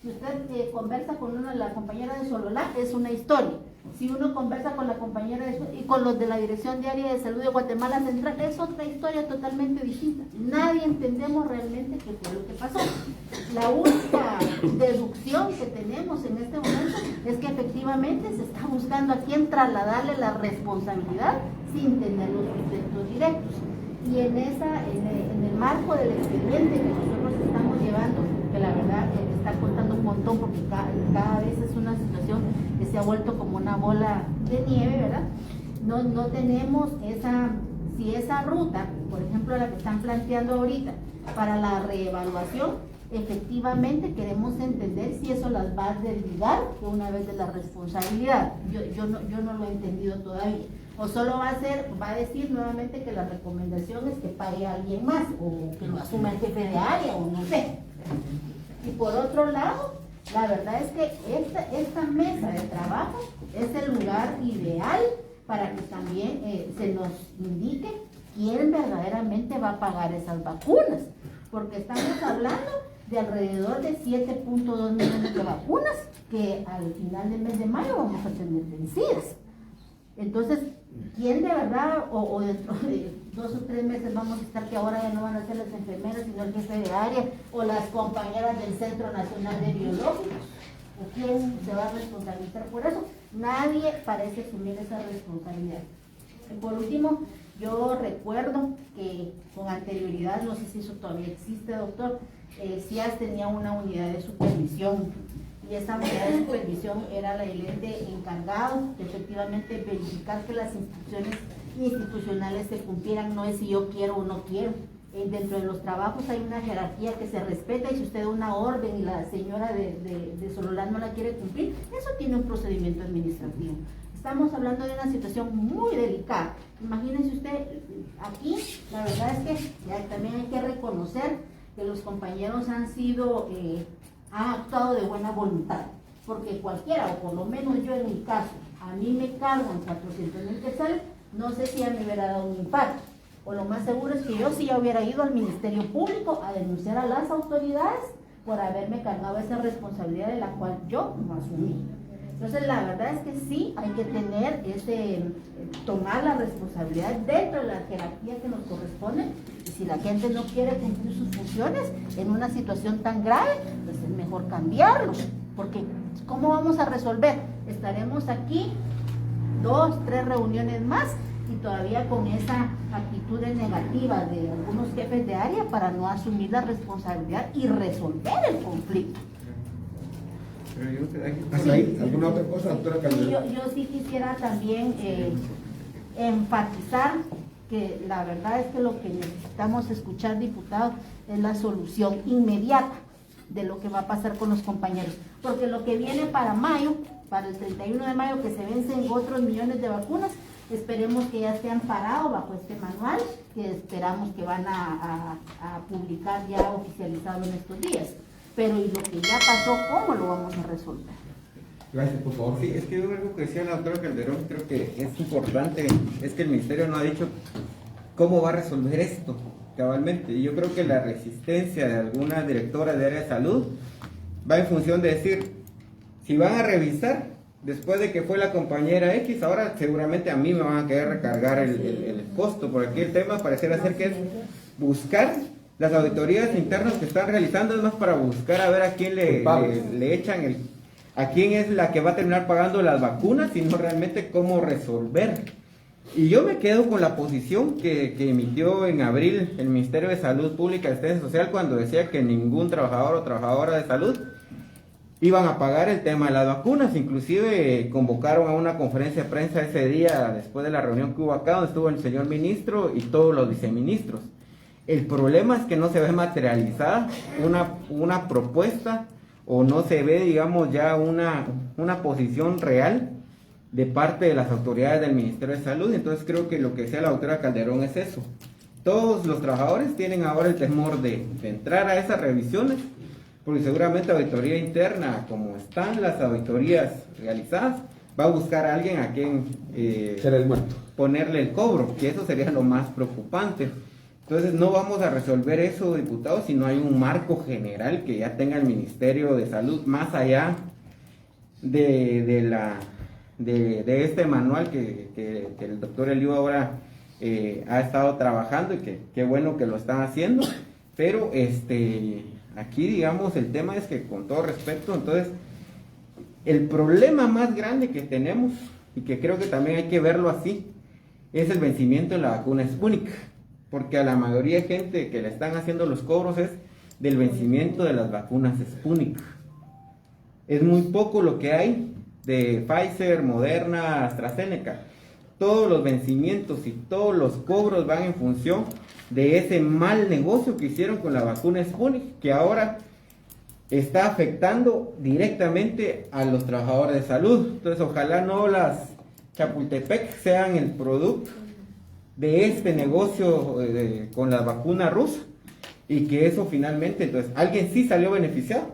Si usted conversa con la compañera de Sololá, es una historia. Si uno conversa con la compañera y con los de la Dirección Diaria de Salud de Guatemala Central, es otra historia totalmente distinta. Nadie entendemos realmente qué fue lo que pasó. La única deducción que tenemos en este momento es que efectivamente se está buscando a quién trasladarle la responsabilidad sin tener los sustentos directos. Y en el marco del expediente que nosotros estamos llevando, que la verdad está costando un montón porque cada vez es una situación que se ha vuelto como una bola de nieve, ¿verdad? No tenemos si esa ruta, por ejemplo la que están planteando ahorita, para la reevaluación, efectivamente queremos entender si eso las va a desligar de una vez de la responsabilidad. Yo no lo he entendido todavía. O solo va a decir nuevamente que la recomendación es que pague a alguien más, o que lo asuma el jefe de área, o no sé. Y por otro lado, la verdad es que esta mesa de trabajo es el lugar ideal para que también se nos indique quién verdaderamente va a pagar esas vacunas, porque estamos hablando de alrededor de 7.2 millones de vacunas que al final del mes de mayo vamos a tener vencidas. Entonces, ¿quién de verdad, o dentro de 2 o 3 meses vamos a estar que ahora ya no van a ser las enfermeras, sino el jefe de área o las compañeras del Centro Nacional de Biológicos? ¿O quién se va a responsabilizar por eso? Nadie parece asumir esa responsabilidad. Y por último, yo recuerdo que con anterioridad, no sé si eso todavía existe, doctor, CIAS tenía una unidad de supervisión, y esa unidad de supervisión era el ente encargado de efectivamente verificar que las instrucciones institucionales se cumplieran. No es si yo quiero o no quiero. Dentro de los trabajos hay una jerarquía que se respeta, y si usted da una orden y la señora de Sololá no la quiere cumplir, eso tiene un procedimiento administrativo. Estamos hablando de una situación muy delicada. Imagínense usted, aquí la verdad es que también hay que reconocer que los compañeros han actuado de buena voluntad, porque cualquiera, o por lo menos yo en mi caso, a mí me cargan 400,000 quetzales, no sé si ya me hubiera dado un impacto, o lo más seguro es que yo sí ya hubiera ido al Ministerio Público a denunciar a las autoridades por haberme cargado esa responsabilidad de la cual yo no asumí. Entonces la verdad es que sí hay que tener tomar la responsabilidad dentro de la jerarquía que nos corresponde, y si la gente no quiere cumplir sus funciones en una situación tan grave, pues es mejor cambiarlos, porque ¿cómo vamos a resolver? Estaremos aquí 2, 3 reuniones más y todavía con esa actitud negativa de algunos jefes de área para no asumir la responsabilidad y resolver el conflicto. ¿Alguna otra cosa, doctora Calderón? Yo sí quisiera también enfatizar que la verdad es que lo que necesitamos escuchar, diputado, es la solución inmediata, de lo que va a pasar con los compañeros. Porque lo que viene para mayo, para el 31 de mayo, que se vencen otros millones de vacunas, esperemos que ya esté amparado bajo este manual, que esperamos que van a publicar ya oficializado en estos días. Pero y lo que ya pasó, ¿cómo lo vamos a resolver? Gracias, por favor. Sí, es que yo algo que decía la doctora Calderón, creo que es importante, es que el ministerio no ha dicho cómo va a resolver esto cabalmente. Y yo creo que la resistencia de alguna directora de área de salud va en función de decir, si van a revisar, después de que fue la compañera X, ahora seguramente a mí me van a querer recargar el costo, porque aquí el tema pareciera ser que es buscar las auditorías internas que están realizando, es más para buscar a ver a quién le echan a quién es la que va a terminar pagando las vacunas, sino realmente cómo resolver. Y yo me quedo con la posición que emitió en abril el Ministerio de Salud Pública y Asistencia Social cuando decía que ningún trabajador o trabajadora de salud iban a pagar el tema de las vacunas. Inclusive convocaron a una conferencia de prensa ese día después de la reunión que hubo acá, donde estuvo el señor ministro y todos los viceministros. El problema es que no se ve materializada una propuesta, o no se ve, digamos, ya una posición real de parte de las autoridades del Ministerio de Salud. Entonces creo que lo que decía la doctora Calderón es eso. Todos los trabajadores tienen ahora el temor de entrar a esas revisiones, porque seguramente auditoría interna, como están las auditorías realizadas, va a buscar a alguien a quien será el muerto, ponerle el cobro, que eso sería lo más preocupante. Entonces no vamos a resolver eso, diputados, si no hay un marco general que ya tenga el Ministerio de Salud, más allá de este manual que el doctor Eliu ahora ha estado trabajando, y que qué bueno que lo están haciendo. Pero aquí, digamos, el tema es que, con todo respeto, entonces el problema más grande que tenemos, y que creo que también hay que verlo así, es el vencimiento de la vacuna Sputnik. Porque a la mayoría de gente que le están haciendo los cobros es del vencimiento de las vacunas Sputnik. Es muy poco lo que hay de Pfizer, Moderna, AstraZeneca. Todos los vencimientos y todos los cobros van en función de ese mal negocio que hicieron con la vacuna Sputnik, que ahora está afectando directamente a los trabajadores de salud. Entonces ojalá no las Chapultepec sean el producto de este negocio con la vacuna rusa, y que eso finalmente, entonces, alguien sí salió beneficiado,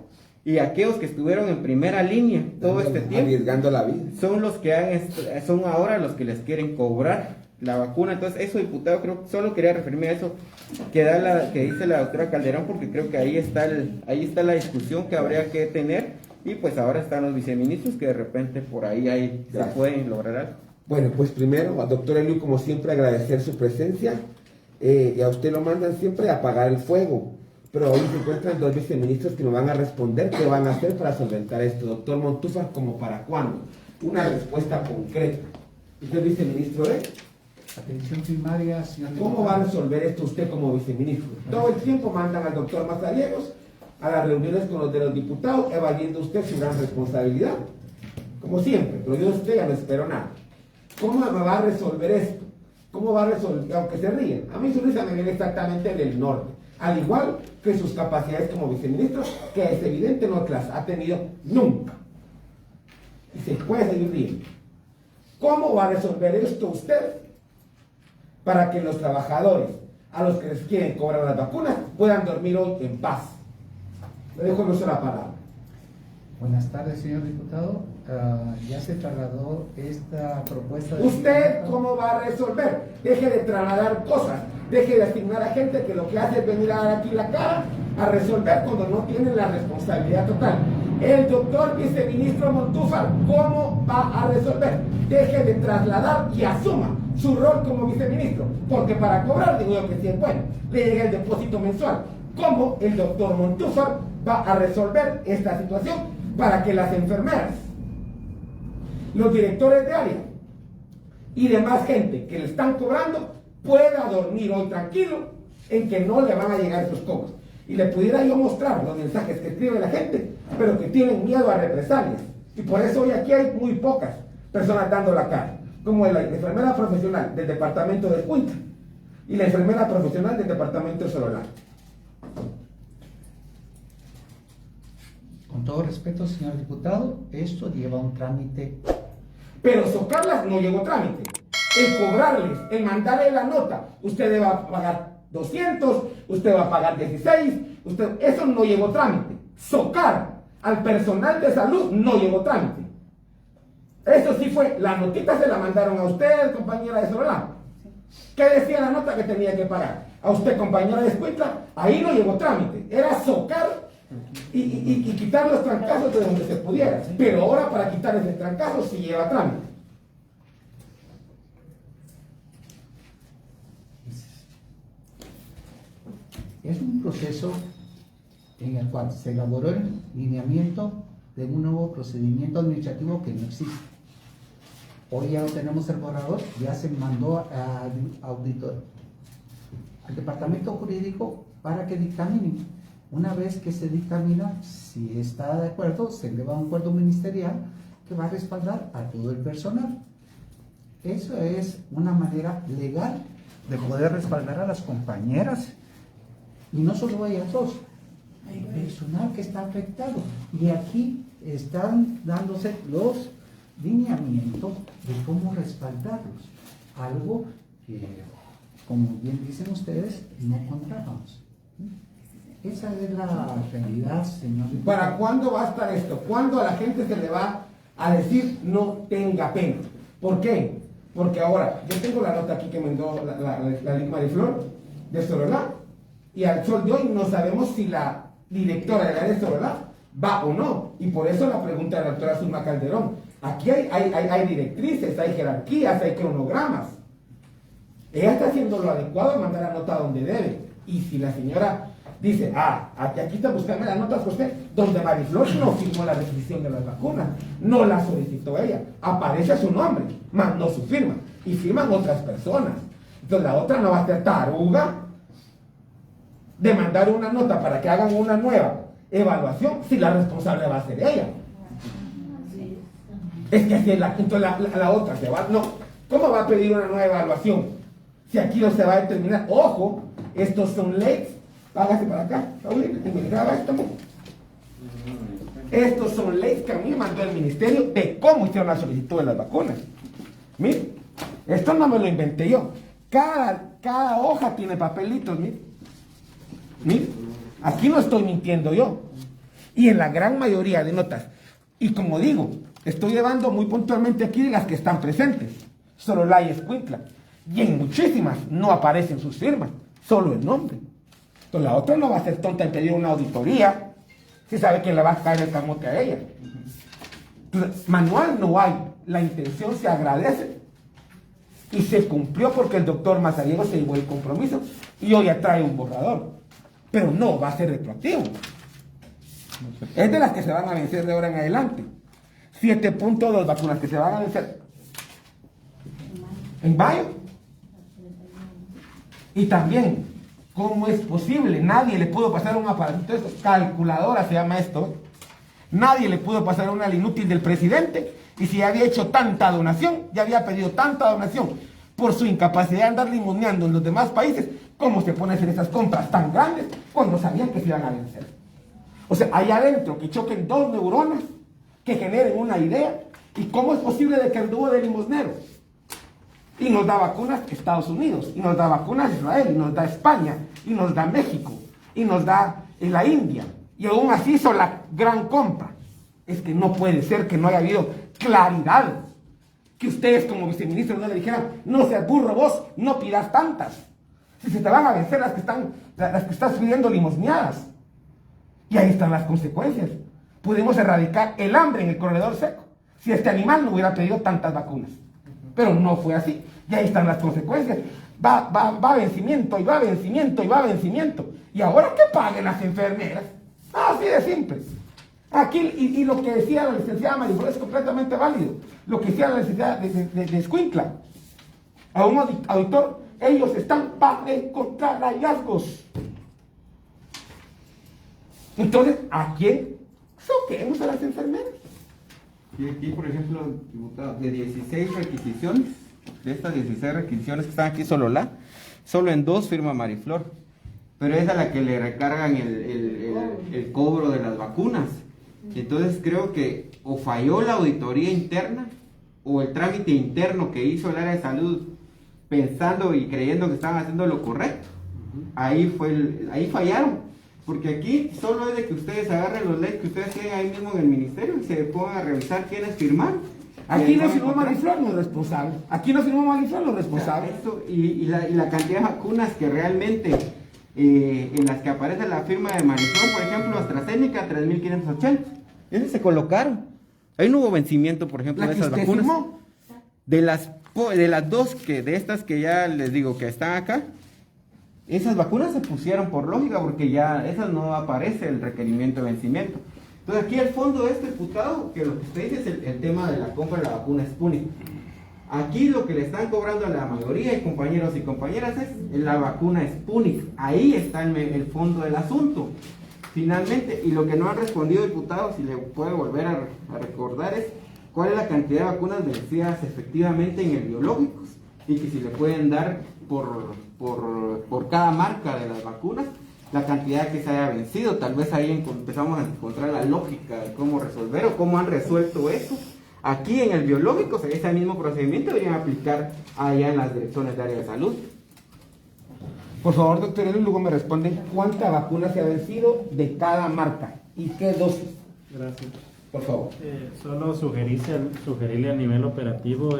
y aquellos que estuvieron en primera línea todo este tiempo, arriesgando la vida, son los que son ahora los que les quieren cobrar la vacuna. Entonces eso, diputado, creo que solo quería referirme a eso que dice la doctora Calderón, porque creo que ahí está la discusión que habría que tener, y pues ahora están los viceministros que de repente por ahí se pueden lograr algo. Bueno, pues primero, al doctor Eliu, como siempre, agradecer su presencia, y a usted lo mandan siempre a apagar el fuego, pero hoy se encuentran dos viceministros que nos van a responder qué van a hacer para solventar esto. Doctor Montúfar, ¿como para cuándo? Una respuesta concreta. ¿Usted es viceministro de Atención primaria, señor. ¿Cómo va a resolver esto usted como viceministro? Todo el tiempo mandan al doctor Mazariegos a las reuniones con los de los diputados, evadiendo usted su gran responsabilidad, como siempre, pero yo de usted ya no espero nada. ¿Cómo me va a resolver esto? ¿Cómo va a resolver? Aunque se ríen, a mí su risa me viene exactamente del norte, al igual que sus capacidades como viceministro, que es evidente no las ha tenido nunca. Y se puede seguir riendo. ¿Cómo va a resolver esto usted para que los trabajadores a los que les quieren cobrar las vacunas puedan dormir hoy en paz? Le dejo no la palabra. Buenas tardes, señor diputado. Ya se trasladó esta propuesta de... ¿Usted cómo va a resolver? Deje de trasladar cosas, deje de asignar a gente que lo que hace es venir a dar aquí la cara a resolver cuando no tienen la responsabilidad total. El doctor viceministro Montúfar, ¿cómo va a resolver? Deje de trasladar y asuma su rol como viceministro, porque para cobrar dinero que sí es bueno, le llega el depósito mensual. ¿Cómo el doctor Montúfar va a resolver esta situación para que las enfermeras, los directores de área y demás gente que le están cobrando pueda dormir hoy tranquilo en que no le van a llegar esos cobros? Y le pudiera yo mostrar los mensajes que escribe la gente, pero que tienen miedo a represalias, y por eso hoy aquí hay muy pocas personas dando la cara, como la enfermera profesional del departamento de Escuintla y la enfermera profesional del departamento de Sololá. Con todo respeto, señor diputado, esto lleva un trámite. Pero socarlas no llevó trámite. El cobrarles, el mandarle la nota, usted va a pagar 200, usted va a pagar 16, eso no llevó trámite. Socar al personal de salud no llevó trámite. Eso sí fue, la notita se la mandaron a usted, compañera de Sololá. ¿Qué decía la nota que tenía que pagar? A usted, compañera de Escuintla, ahí no llevó trámite. Era socar y quitar los trancazos de donde se pudiera. Pero ahora para quitar ese trancazo sí lleva trámite. Es un proceso en el cual se elaboró el lineamiento de un nuevo procedimiento administrativo que no existe. Hoy ya tenemos el borrador, ya se mandó al departamento jurídico para que dictaminen. Una vez que se dictamina, si está de acuerdo, se eleva a un acuerdo ministerial que va a respaldar a todo el personal. Eso es una manera legal de poder respaldar a las compañeras, y no solo a ellas dos, el personal que está afectado. Y aquí están dándose los lineamientos de cómo respaldarlos, algo que, como bien dicen ustedes, no controlamos. Esa es la realidad, señor. ¿Para cuándo va a estar esto? ¿Cuándo a la gente se le va a decir no tenga pena? ¿Por qué? Porque ahora, yo tengo la nota aquí que mandó la Lic Mariflor de Sololá, y al sol de hoy no sabemos si la directora del área de Sololá va o no, y por eso la pregunta de la doctora Zulma Calderón. Aquí hay directrices, hay jerarquías, hay cronogramas. Ella está haciendo lo adecuado de mandar la nota donde debe, y si la señora dice, aquí está buscando la nota, José, donde Mariflor no firmó la requisición de las vacunas, no la solicitó ella, aparece su nombre, más no su firma, y firman otras personas. Entonces la otra no va a ser taruga de mandar una nota para que hagan una nueva evaluación si la responsable va a ser ella. Es que así es entonces la otra se va, no, ¿cómo va a pedir una nueva evaluación? Si aquí no se va a determinar, ojo, estos son leyes. Hágase para acá, Paulina, y me graba esto. Estos son leyes que a mí me mandó el ministerio de cómo hicieron la solicitud de las vacunas. Miren, esto no me lo inventé yo. Cada hoja tiene papelitos, miren. Miren, aquí no estoy mintiendo yo. Y en la gran mayoría de notas, y como digo, estoy llevando muy puntualmente aquí las que están presentes, Sololá y Escuintla, y en muchísimas no aparecen sus firmas, solo el nombre. Entonces la otra no va a ser tonta en pedir una auditoría si sabe que le va a caer el camote a ella. Entonces, manual no hay, la intención se agradece y se cumplió porque el doctor Mazariego se llevó el compromiso y hoy ya trae un borrador, pero no va a ser retroactivo. Es de las que se van a vencer de ahora en adelante. 7.2 vacunas que se van a vencer en mayo. Y también, ¿cómo es posible? Nadie le pudo pasar un aparatito, calculadora se llama esto. Nadie le pudo pasar una al inútil del presidente. Y si había hecho tanta donación, ya había pedido tanta donación por su incapacidad de andar limoneando en los demás países, ¿cómo se pone a hacer esas compras tan grandes cuando sabían que se iban a vencer? O sea, allá adentro que choquen dos neuronas que generen una idea. ¿Y cómo es posible de que el dúo de limosneros? Y nos da vacunas Estados Unidos, y nos da vacunas Israel, y nos da España, y nos da México, y nos da la India, y aún así hizo la gran compra. Es que no puede ser que no haya habido claridad, que ustedes como viceministros no le dijeran, no seas burro vos, no pidas tantas, si se te van a vencer las que estás pidiendo limosneadas. Y ahí están las consecuencias. Pudimos erradicar el hambre en el corredor seco si este animal no hubiera pedido tantas vacunas. Pero no fue así. Y ahí están las consecuencias. Va a vencimiento, y va a vencimiento, y va a vencimiento. Y ahora que paguen las enfermeras. Así de simple. Aquí, y lo que decía la licenciada Mariflor es completamente válido. Lo que decía la licenciada de Escuintla. A un auditor, ellos están para encontrar hallazgos. Entonces, ¿a quién soquemos a las enfermeras? Y aquí, por ejemplo, diputado, de 16 requisiciones, de estas 16 requisiciones que están aquí Sololá, solo en 2 firma Mariflor, pero es a la que le recargan el cobro de las vacunas. Entonces creo que o falló la auditoría interna o el trámite interno que hizo el área de salud pensando y creyendo que estaban haciendo lo correcto. Ahí fallaron, porque aquí solo es de que ustedes agarren los leyes que ustedes tienen ahí mismo en el ministerio y se pongan a revisar quiénes firmaron. Aquí no firmó Mariflor, no es responsable. Aquí no firmó Mariflor, no es responsable. Esto, y la cantidad de vacunas que realmente en las que aparece la firma de Mariflor, por ejemplo, AstraZeneca 3.580. Esas se colocaron. Ahí no hubo vencimiento, por ejemplo, de esas vacunas. Firmó. De las dos de estas que ya les digo que están acá, esas vacunas se pusieron por lógica porque ya esas no aparece el requerimiento de vencimiento. Entonces aquí el fondo de este diputado, que lo que usted dice es el tema de la compra de la vacuna Sputnik. Aquí lo que le están cobrando a la mayoría de compañeros y compañeras es la vacuna Sputnik. Ahí está el fondo del asunto. Finalmente, y lo que no han respondido diputados, si le puede volver a recordar, es cuál es la cantidad de vacunas vencidas efectivamente en el biológicos y que si le pueden dar por cada marca de las vacunas la cantidad que se haya vencido. Tal vez ahí empezamos a encontrar la lógica de cómo resolver o cómo han resuelto eso. Aquí en el biológico, ese mismo procedimiento deberían aplicar allá en las direcciones de área de salud. Por favor, doctor Eli, luego me responden cuánta vacuna se ha vencido de cada marca y qué dosis. Gracias. Por favor. Solo sugerirle a nivel operativo,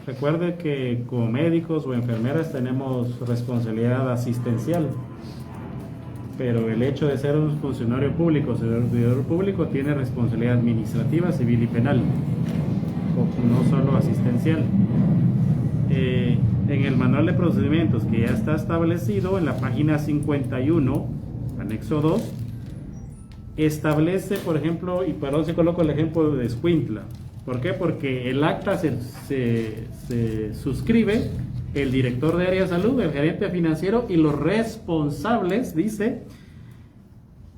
recuerde que como médicos o enfermeras tenemos responsabilidad asistencial, pero el hecho de ser un funcionario público, servidor público, tiene responsabilidad administrativa, civil y penal, o no solo asistencial. En el manual de procedimientos que ya está establecido, en la página 51, anexo 2, establece, por ejemplo, y perdón si coloco el ejemplo de Escuintla. ¿Por qué? Porque el acta se suscribe el director de área de salud, el gerente financiero y los responsables, dice,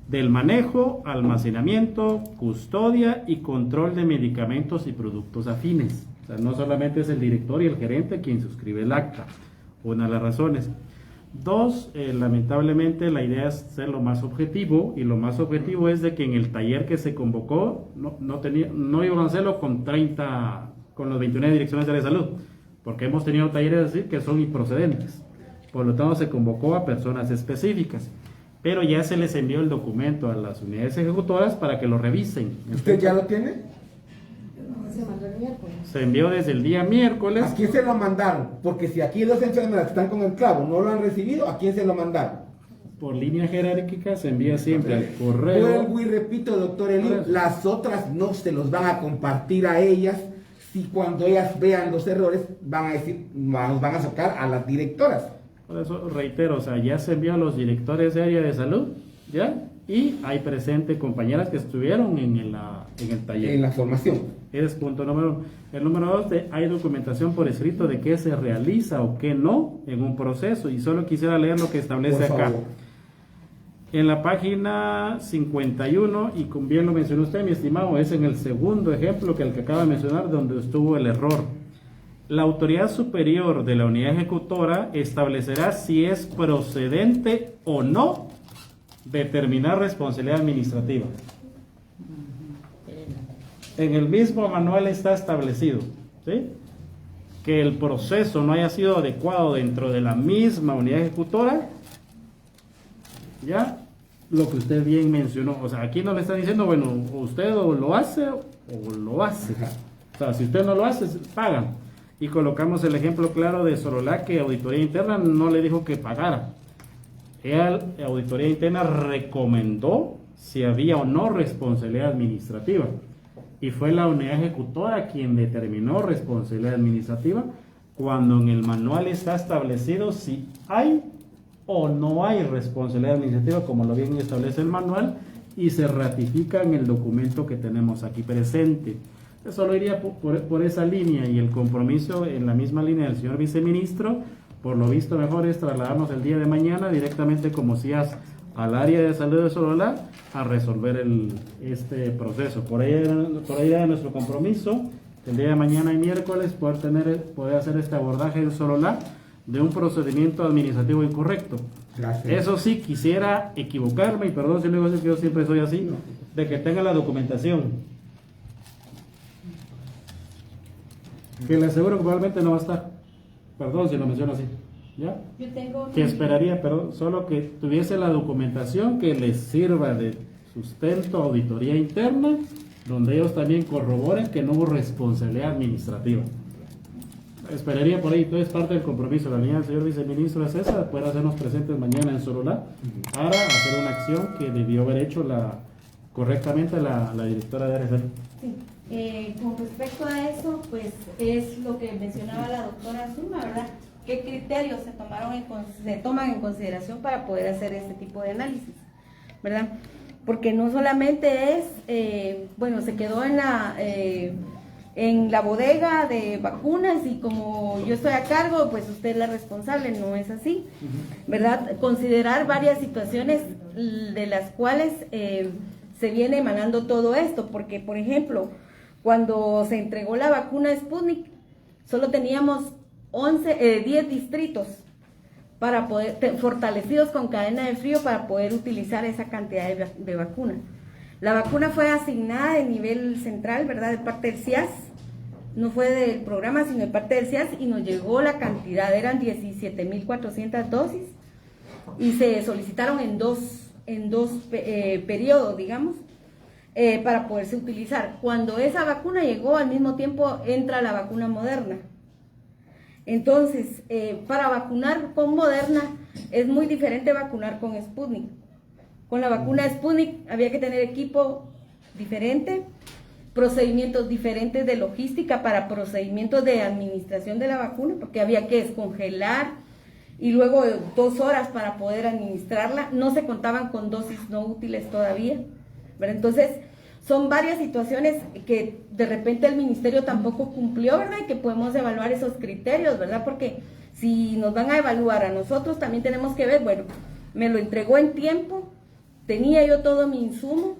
del manejo, almacenamiento, custodia y control de medicamentos y productos afines. O sea, no solamente es el director y el gerente quien suscribe el acta, una de las razones. Dos, lamentablemente la idea es ser lo más objetivo, y lo más objetivo es de que en el taller que se convocó no iban a hacerlo con los 21 direcciones de la salud, porque hemos tenido talleres así que son improcedentes. Por lo tanto se convocó a personas específicas, pero ya se les envió el documento a las unidades ejecutoras para que lo revisen. ¿Usted ya lo tiene? Se envió desde el día miércoles. ¿A quién se lo mandaron? Porque si aquí los enfermeras están con el clavo, no lo han recibido, ¿a quién se lo mandaron? Por línea jerárquica se envía siempre al correo. Vuelvo y repito, doctor Eli, las otras no se los van a compartir a ellas. Si cuando ellas vean los errores van a decir, nos van a sacar a las directoras. Por eso reitero, o sea, ya se envió a los directores de área de salud, ¿ya? Y hay presentes compañeras que estuvieron en el taller. En la formación. Ese es punto número 1. El número 2, hay documentación por escrito de qué se realiza o qué no en un proceso. Y solo quisiera leer lo que establece acá. En la página 51, y como bien lo mencionó usted, mi estimado, es en el segundo ejemplo que el que acaba de mencionar, donde estuvo el error. La autoridad superior de la unidad ejecutora establecerá si es procedente o no determinar responsabilidad administrativa. En el mismo manual está establecido, ¿sí?, que el proceso no haya sido adecuado dentro de la misma unidad ejecutora. Ya, lo que usted bien mencionó, o sea, aquí no le está diciendo, bueno, usted o lo hace o lo hace. O sea, si usted no lo hace, pagan. Y colocamos el ejemplo claro de Sorolá, que Auditoría Interna no le dijo que pagara. La Auditoría Interna recomendó si había o no responsabilidad administrativa. Y fue la unidad ejecutora quien determinó responsabilidad administrativa, cuando en el manual está establecido si hay o no hay responsabilidad administrativa, como lo bien establece el manual, y se ratifica en el documento que tenemos aquí presente. Solo iría por esa línea, y el compromiso en la misma línea del señor viceministro, por lo visto mejor es trasladarnos el día de mañana directamente como CIAS al área de salud de Sololá a resolver este proceso. Por ahí era nuestro compromiso, el día de mañana y miércoles poder hacer este abordaje en Sololá de un procedimiento administrativo incorrecto. Gracias. Eso sí, quisiera equivocarme, y perdón si luego es que yo siempre soy así, de que tenga la documentación. Que le aseguro que probablemente no va a estar. Perdón si lo menciono así. ¿Ya? Yo tengo... Que esperaría, pero solo que tuviese la documentación que les sirva de sustento, auditoría interna, donde ellos también corroboren que no hubo responsabilidad administrativa. Esperaría por ahí, entonces parte del compromiso. La línea del señor viceministro es esa, de poder hacernos presentes mañana en Sololá para hacer una acción que debió haber hecho correctamente la directora de área. Sí. Con respecto a eso, pues es lo que mencionaba la doctora Zuma, ¿verdad? ¿Qué criterios se toman en consideración para poder hacer este tipo de análisis, ¿verdad? Porque no solamente es, bueno, se quedó en la bodega de vacunas y como yo estoy a cargo, pues usted es la responsable, no es así, ¿verdad? Considerar varias situaciones de las cuales se viene emanando todo esto, porque, por ejemplo, cuando se entregó la vacuna Sputnik, solo teníamos 10 distritos para poder, fortalecidos con cadena de frío para poder utilizar esa cantidad de vacuna. La vacuna fue asignada de nivel central, ¿verdad? De parte del CIAS, no fue del programa, sino de parte del CIAS, y nos llegó la cantidad, eran 17.400 dosis, y se solicitaron en dos periodos, digamos, para poderse utilizar. Cuando esa vacuna llegó, al mismo tiempo entra la vacuna Moderna. Entonces, para vacunar con Moderna es muy diferente vacunar con Sputnik. Con la vacuna Sputnik había que tener equipo diferente, procedimientos diferentes de logística para procedimientos de administración de la vacuna, porque había que descongelar y luego 2 horas para poder administrarla. No se contaban con dosis no útiles todavía, ¿verdad? Entonces, son varias situaciones que de repente el ministerio tampoco cumplió, ¿verdad? Y que podemos evaluar esos criterios, ¿verdad? Porque si nos van a evaluar a nosotros, también tenemos que ver, bueno, me lo entregó en tiempo, tenía yo todo mi insumo,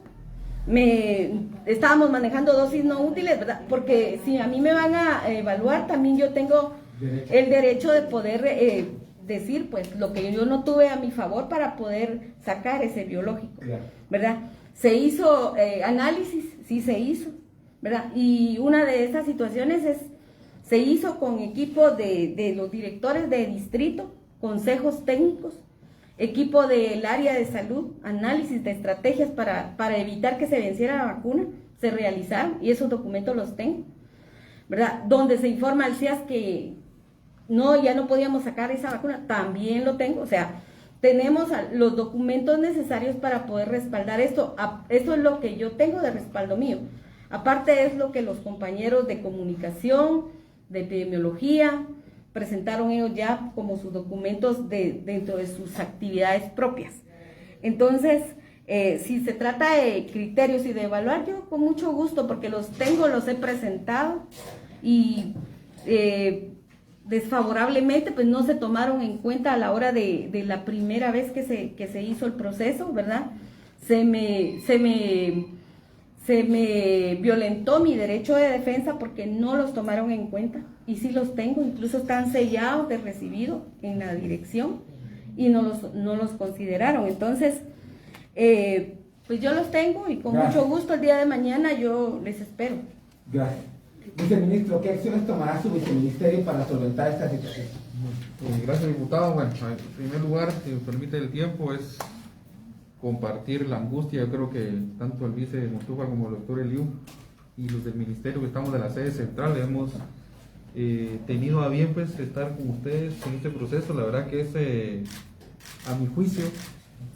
estábamos manejando dosis no útiles, ¿verdad? Porque si a mí me van a evaluar, también yo tengo el derecho de poder decir, pues, lo que yo no tuve a mi favor para poder sacar ese biológico, ¿verdad? Se hizo análisis, sí se hizo, ¿verdad? Y una de esas situaciones se hizo con equipo de los directores de distrito, consejos técnicos, equipo del área de salud, análisis de estrategias para evitar que se venciera la vacuna, se realizaron y esos documentos los tengo, ¿verdad? Donde se informa al CIAS que ya no podíamos sacar esa vacuna, también lo tengo, o sea, tenemos los documentos necesarios para poder respaldar esto. Eso es lo que yo tengo de respaldo mío. Aparte es lo que los compañeros de comunicación, de epidemiología, presentaron ellos ya como sus documentos dentro de sus actividades propias. Entonces, si se trata de criterios y de evaluar, yo con mucho gusto, porque los tengo, los he presentado y desfavorablemente pues no se tomaron en cuenta a la hora de la primera vez que se hizo el proceso, ¿verdad? Se me violentó mi derecho de defensa porque no los tomaron en cuenta, y sí los tengo, incluso están sellados de recibido en la dirección y no los consideraron. Entonces, pues yo los tengo y con mucho gusto el día de mañana yo les espero. Gracias. Viceministro, ¿qué acciones tomará su viceministerio para solventar esta situación? Gracias, diputado. Bueno, en primer lugar, si me permite el tiempo, es compartir la angustia. Yo creo que tanto el vice Montúfar como el doctor Eliú y los del ministerio que estamos de la sede central hemos tenido a bien pues estar con ustedes en este proceso. La verdad que a mi juicio,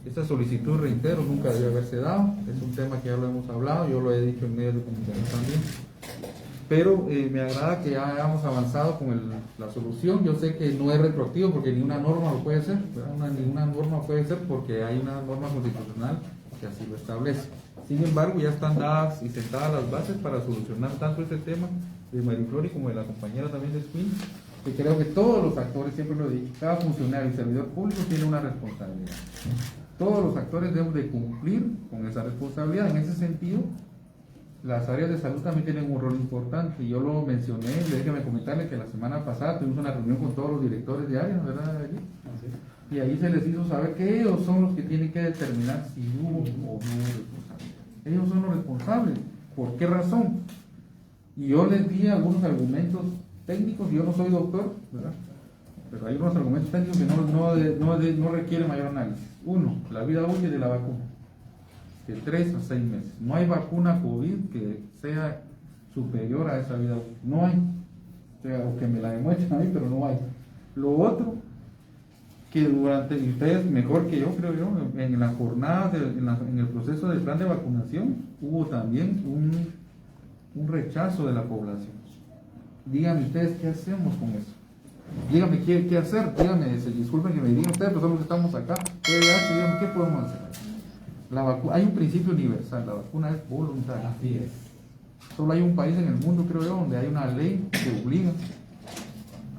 esta solicitud, reitero, nunca debe haberse dado. Es un tema que ya lo hemos hablado, yo lo he dicho en medios de comunicación también. Pero me agrada que ya hayamos avanzado con la solución. Yo sé que no es retroactivo porque ninguna norma lo puede ser, ninguna norma puede ser porque hay una norma constitucional que así lo establece. Sin embargo, ya están dadas y sentadas las bases para solucionar tanto este tema de Mariflori como de la compañera también de Spin, que creo que todos los actores, siempre lo he dicho, cada funcionario y servidor público tiene una responsabilidad. Todos los actores deben de cumplir con esa responsabilidad. En ese sentido, las áreas de salud también tienen un rol importante. Yo lo mencioné, déjeme comentarle que la semana pasada tuvimos una reunión con todos los directores de áreas, ¿verdad? Y ahí se les hizo saber que ellos son los que tienen que determinar si hubo o no hubo responsabilidad. ellos son los responsables. ¿Por qué razón? Y yo les di algunos argumentos técnicos, yo no soy doctor, ¿verdad? Pero hay unos argumentos técnicos que no requieren mayor análisis. Uno, la vida útil de la vacuna, de 3 a 6 meses. No hay vacuna COVID que sea superior a esa vida útil. No hay. O sea, o que me la demuestren a mí, pero no hay. Lo otro, que durante, y ustedes mejor que yo, creo yo, en la jornada, en el proceso del plan de vacunación, hubo también un rechazo de la población. Díganme ustedes qué hacemos con eso. Díganme qué hacer, díganme, disculpen que me digan ustedes, pero son los que estamos acá, díganme qué podemos hacer. Hay un principio universal, la vacuna es voluntaria. Así es. Solo hay un país en el mundo, creo yo, donde hay una ley que obliga a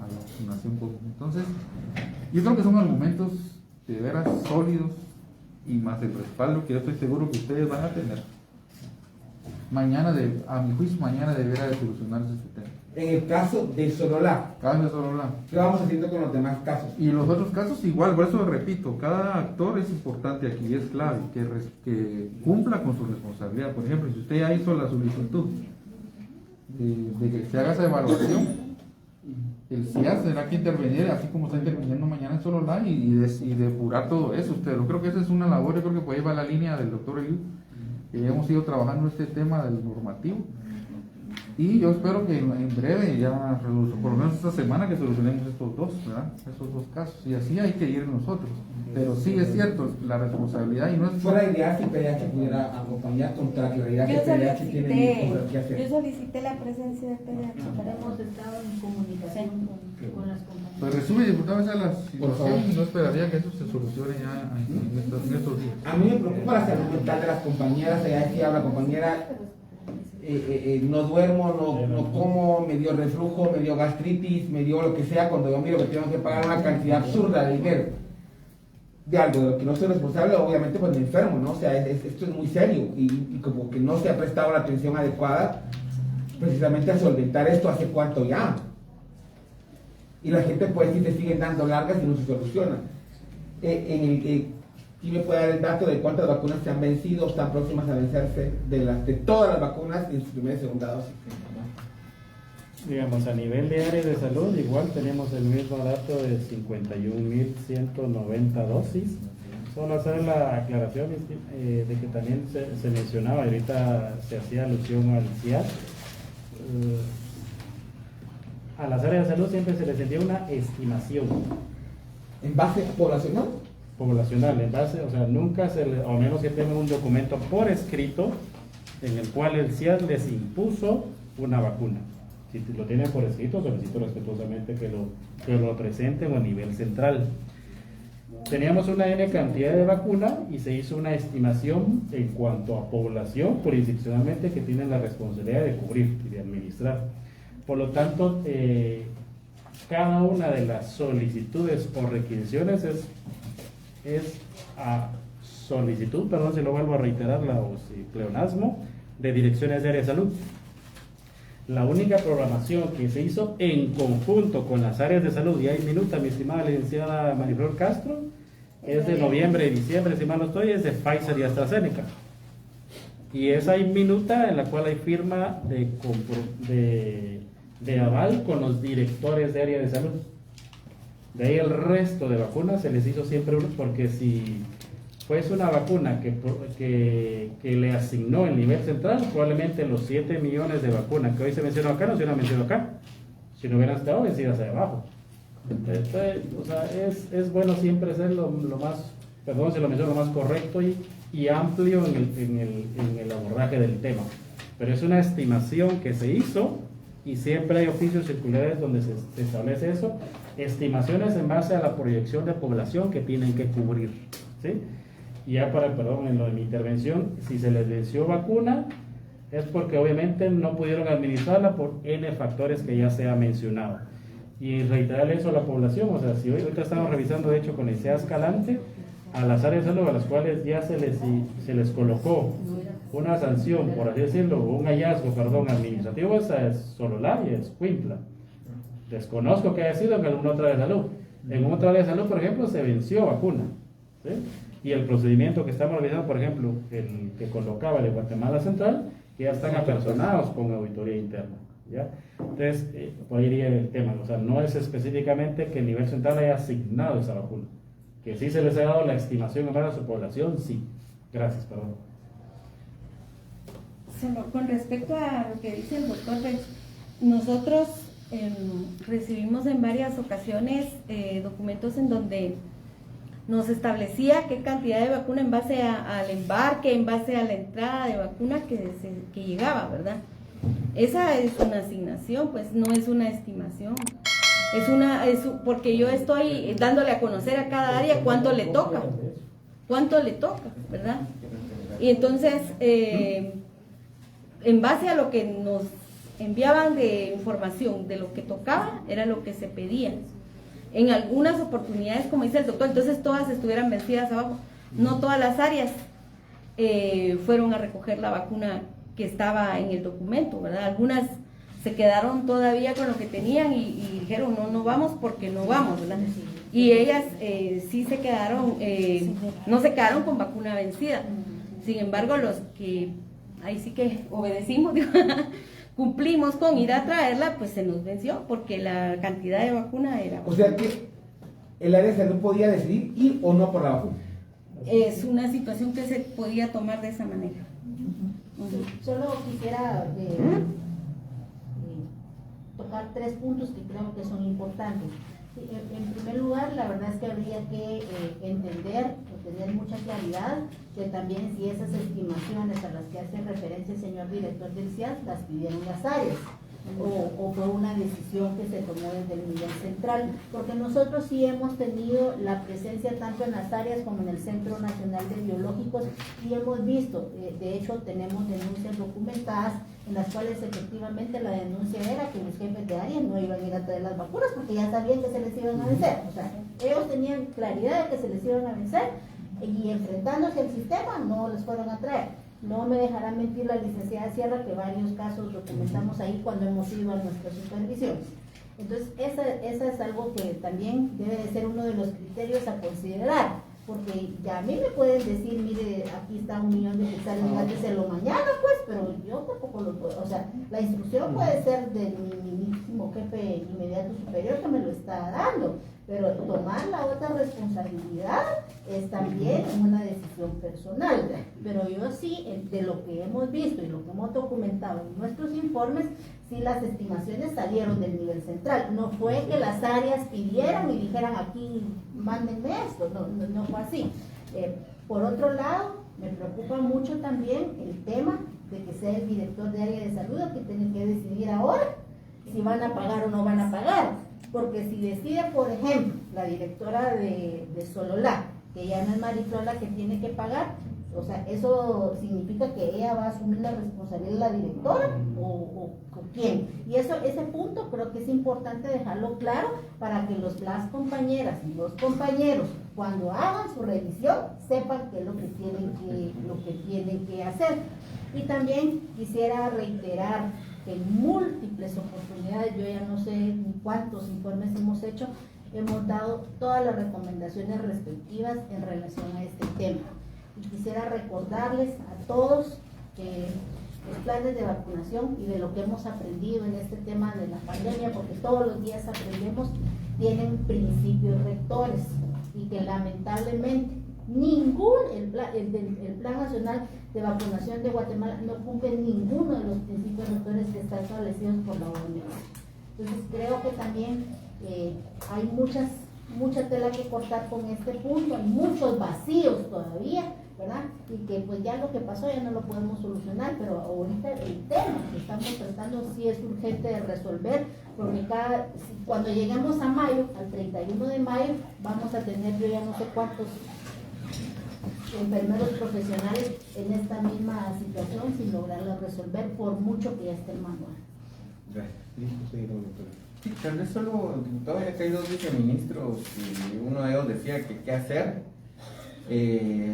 la vacunación COVID. Entonces, yo creo que son argumentos de veras sólidos y más el respaldo que yo estoy seguro que ustedes van a tener. Mañana, a mi juicio, mañana deberá de solucionarse este tema. En el caso de Sololá, ¿qué vamos haciendo con los demás casos? Y los otros casos igual, por eso repito, cada actor es importante aquí, es clave, que cumpla con su responsabilidad. Por ejemplo, si usted ya hizo la solicitud de que se haga esa evaluación, el CIAS tendrá que intervenir, así como está interviniendo mañana en Sololá, y depurar todo eso. Yo creo que esa es una labor, yo creo que por ahí va la línea del doctor Eliu, que hemos ido trabajando este tema del normativo. Y yo espero que en breve, ya por lo menos esta semana, que solucionemos estos dos, ¿verdad? Esos dos casos. Y así hay que ir nosotros. Pero sí es cierto, la responsabilidad y no es... Fuera ideal si PDH pudiera acompañar contra la realidad que PDH tiene que hacer. Yo solicité la presencia de PDH. Hemos estado en comunicación con las compañías. Pues resume, diputado, esa es la situación y no esperaría que eso se solucione ya en estos días. A mí me preocupa la salud mental de las compañeras. Allá decía la compañera, no duermo, no como, me dio reflujo, me dio gastritis, me dio lo que sea, cuando yo miro que tengo que pagar una cantidad absurda de dinero de algo de lo que no soy responsable, obviamente pues me enfermo, ¿no? O sea, esto es muy serio y como que no se ha prestado la atención adecuada precisamente a solventar esto hace cuánto ya. Y la gente pues sí se siguen dando largas y no se soluciona. ¿Sí me puede dar el dato de cuántas vacunas se han vencido o están próximas a vencerse de todas las vacunas en su primera y segunda dosis? Digamos, a nivel de áreas de salud, igual tenemos el mismo dato de 51.190 dosis. Solo hacer la aclaración de que también se mencionaba, ahorita se hacía alusión al CIAS. A las áreas de salud siempre se les envía una estimación. ¿En base poblacional? Poblacional, en base, o sea, nunca o menos que tengan un documento por escrito en el cual el CIAS les impuso una vacuna. Si lo tienen por escrito, solicito respetuosamente que lo presenten a nivel central. Teníamos una N cantidad de vacuna y se hizo una estimación en cuanto a población jurisdiccionalmente que tienen la responsabilidad de cubrir y de administrar. Por lo tanto, cada una de las solicitudes o requisiciones es a solicitud, perdón si lo vuelvo a reiterar, pleonasmo de direcciones de área de salud. La única programación que se hizo en conjunto con las áreas de salud, y hay minuta, mi estimada licenciada Mariflor Castro, es de noviembre y diciembre, si mal no estoy, es de Pfizer y AstraZeneca. Y esa hay minuta en la cual hay firma de aval con los directores de área de salud. De ahí el resto de vacunas se les hizo siempre uno, porque si fuese una vacuna que le asignó el nivel central, probablemente los 7 millones de vacunas que hoy se mencionó acá no se hubieran mencionado acá, si no hubieran estado vencidas hacia abajo. Entonces, o sea, es bueno siempre ser lo más, perdón si lo menciono, lo más correcto y amplio en el abordaje del tema. Pero es una estimación que se hizo y siempre hay oficios circulares donde se establece eso, estimaciones en base a la proyección de población que tienen que cubrir, ¿sí? Y ya en lo de mi intervención, si se les venció vacuna, es porque obviamente no pudieron administrarla por N factores que ya se ha mencionado. Y reiterarle eso a la población, o sea, si ahorita estamos revisando, de hecho, con el CEA Escalante, a las áreas de salud a las cuales ya se les colocó una sanción, por así decirlo, un hallazgo, administrativo, esa es Sololá y es Cuintla. Desconozco que haya sido en alguna otra área de salud. En otra área de salud, por ejemplo, se venció vacuna, ¿sí? Y el procedimiento que estamos realizando, por ejemplo, el que colocaba el de Guatemala Central, que ya están apersonados con auditoría interna, ¿ya? Entonces, por ahí iría el tema, o sea, no es específicamente que el nivel central haya asignado esa vacuna, que sí se les ha dado la estimación en base a su población, sí. Gracias, perdón. Con respecto a lo que dice el doctor, nosotros recibimos en varias ocasiones documentos en donde nos establecía qué cantidad de vacuna en base al embarque, en base a la entrada de vacuna que llegaba, ¿verdad? Esa es una asignación, pues no es una estimación. Porque yo estoy dándole a conocer a cada área cuánto le toca, ¿verdad? Y entonces, en base a lo que nos enviaban de información de lo que tocaba, era lo que se pedía. En algunas oportunidades, como dice el doctor, entonces todas estuvieran vencidas abajo. No todas las áreas fueron a recoger la vacuna que estaba en el documento, ¿verdad? Algunas se quedaron todavía con lo que tenían y dijeron, no vamos porque no vamos, ¿verdad? Y ellas sí se quedaron, no se quedaron con vacuna vencida. Sin embargo, los que ahí sí que obedecimos, cumplimos con ir a traerla, pues se nos venció porque la cantidad de vacuna era... O sea que el área de salud podía decidir ir o no por la vacuna. Es una situación que se podía tomar de esa manera. Solo quisiera tocar 3 puntos que creo que son importantes. En primer lugar, la verdad es que habría que entender o tener mucha claridad que también si esas estimaciones a las que hace referencia el señor director del CIAS las pidieron las áreas o fue una decisión que se tomó desde el nivel central, porque nosotros sí hemos tenido la presencia tanto en las áreas como en el Centro Nacional de Biológicos y hemos visto, de hecho tenemos denuncias documentadas en las cuales efectivamente la denuncia era que los jefes de área no iban a ir a traer las vacunas porque ya sabían que se les iban a vencer, o sea, ellos tenían claridad de que se les iban a vencer y enfrentándose al sistema no les fueron a traer. No me dejará mentir la licenciada Sierra que varios casos documentamos ahí cuando hemos ido a nuestras supervisiones. Entonces, esa es algo que también debe de ser uno de los criterios a considerar, porque ya a mí me pueden decir, mire, aquí está 1 millón de quetzales, gáteselo mañana, pues, pero yo tampoco lo puedo. O sea, la instrucción puede ser de mi mismísimo jefe inmediato superior que me lo está dando, pero tomar la otra responsabilidad es también una decisión personal. Pero yo sí, de lo que hemos visto y lo que hemos documentado en nuestros informes, sí las estimaciones salieron del nivel central. No fue que las áreas pidieran y dijeran aquí, mándenme esto, no fue así. Por otro lado, me preocupa mucho también el tema de que sea el director de área de salud el que tiene que decidir ahora si van a pagar o no van a pagar. Porque si decide, por ejemplo, la directora de Sololá, que ya no es Mariflola que tiene que pagar, o sea, ¿eso significa que ella va a asumir la responsabilidad de la directora o quién? Y ese punto creo que es importante dejarlo claro para que las compañeras y los compañeros, cuando hagan su revisión, sepan qué es lo que tienen que hacer. Y también quisiera reiterar que en múltiples oportunidades, yo ya no sé ni cuántos informes hemos hecho, hemos dado todas las recomendaciones respectivas en relación a este tema. Y quisiera recordarles a todos que los planes de vacunación y de lo que hemos aprendido en este tema de la pandemia, porque todos los días aprendemos, tienen principios rectores y que lamentablemente el Plan Nacional de Vacunación de Guatemala no cumple ninguno de los principios rectores que están establecidos por la OMS. Entonces creo que también hay mucha tela que cortar con este punto, hay muchos vacíos todavía, ¿verdad? Y que pues ya lo que pasó ya no lo podemos solucionar, pero ahorita el tema que estamos tratando sí es urgente de resolver, porque cuando lleguemos a mayo, al 31 de mayo, vamos a tener yo ya no sé cuántos enfermeros profesionales en esta misma situación sin lograrla resolver por mucho que ya esté el manual. Sí, tal vez solo, diputado, ya que hay 2 viceministros y uno de ellos decía que qué hacer.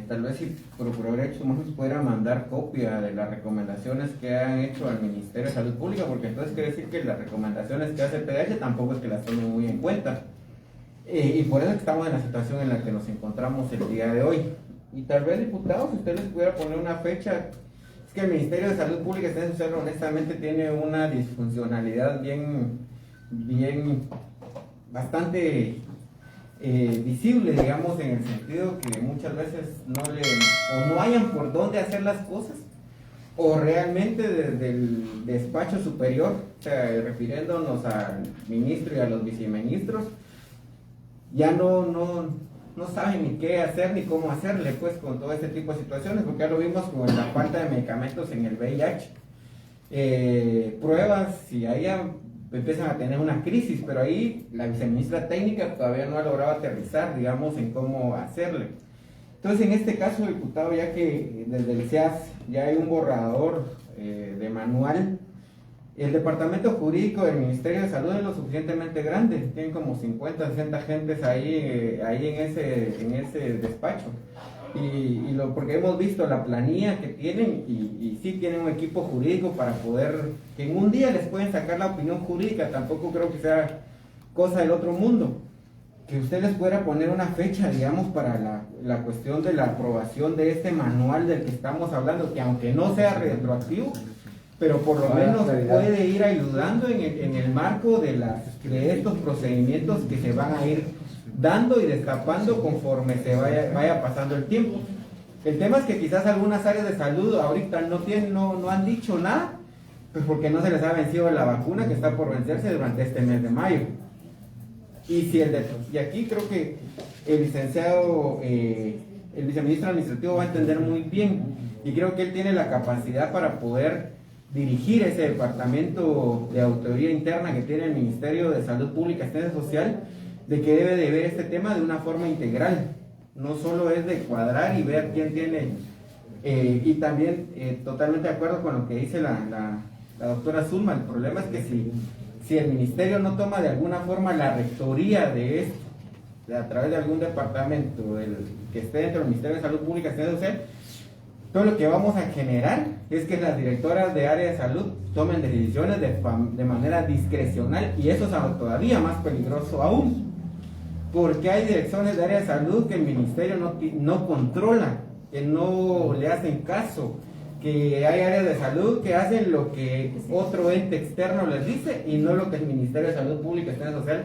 Tal vez si Procurador de Derechos Humanos pudiera mandar copia de las recomendaciones que han hecho al Ministerio de Salud Pública, porque entonces quiere decir que las recomendaciones que hace el PDH tampoco es que las tomen muy en cuenta. Y por eso estamos en la situación en la que nos encontramos el día de hoy. Y tal vez, diputados, si usted les pudiera poner una fecha. Es que el Ministerio de Salud Pública y Asistencia Social honestamente tiene una disfuncionalidad bastante visible, digamos, en el sentido que muchas veces no hayan por dónde hacer las cosas, o realmente desde el despacho superior, o sea, refiriéndonos al ministro y a los viceministros, ya no saben ni qué hacer ni cómo hacerle, pues, con todo este tipo de situaciones, porque ya lo vimos con la falta de medicamentos en el VIH, pruebas, y ahí ya empiezan a tener una crisis, pero ahí la viceministra técnica todavía no ha logrado aterrizar, digamos, en cómo hacerle. Entonces, en este caso, diputado, ya que desde el CEAS ya hay un borrador de manual, el departamento jurídico del Ministerio de Salud es lo suficientemente grande, tienen como 50, 60 agentes ahí en ese despacho. Porque hemos visto la planilla que tienen y sí tienen un equipo jurídico para poder, que en un día les pueden sacar la opinión jurídica, tampoco creo que sea cosa del otro mundo. Que usted les pueda poner una fecha, digamos, para la cuestión de la aprobación de este manual del que estamos hablando, que aunque no sea retroactivo, pero por lo menos puede ir ayudando en el marco de estos procedimientos que se van a ir dando y destapando conforme se vaya pasando el tiempo. El tema es que quizás algunas áreas de salud ahorita no han dicho nada, pues porque no se les ha vencido la vacuna que está por vencerse durante este mes de mayo. Y aquí creo que el licenciado, el viceministro administrativo va a entender muy bien, y creo que él tiene la capacidad para poder dirigir ese departamento de auditoría interna que tiene el Ministerio de Salud Pública y Asistencia Social, de que debe de ver este tema de una forma integral, no solo es de cuadrar y ver quién tiene, y también totalmente de acuerdo con lo que dice la doctora Zulma. El problema es que si el ministerio no toma de alguna forma la rectoría de esto, a través de algún departamento que esté dentro del Ministerio de Salud Pública y Asistencia Social, todo lo que vamos a generar es que las directoras de área de salud tomen decisiones de manera discrecional, y eso es todavía más peligroso aún, porque hay direcciones de área de salud que el ministerio no controla, que no le hacen caso, que hay áreas de salud que hacen lo que otro ente externo les dice y no lo que el Ministerio de Salud Pública y Asistencia Social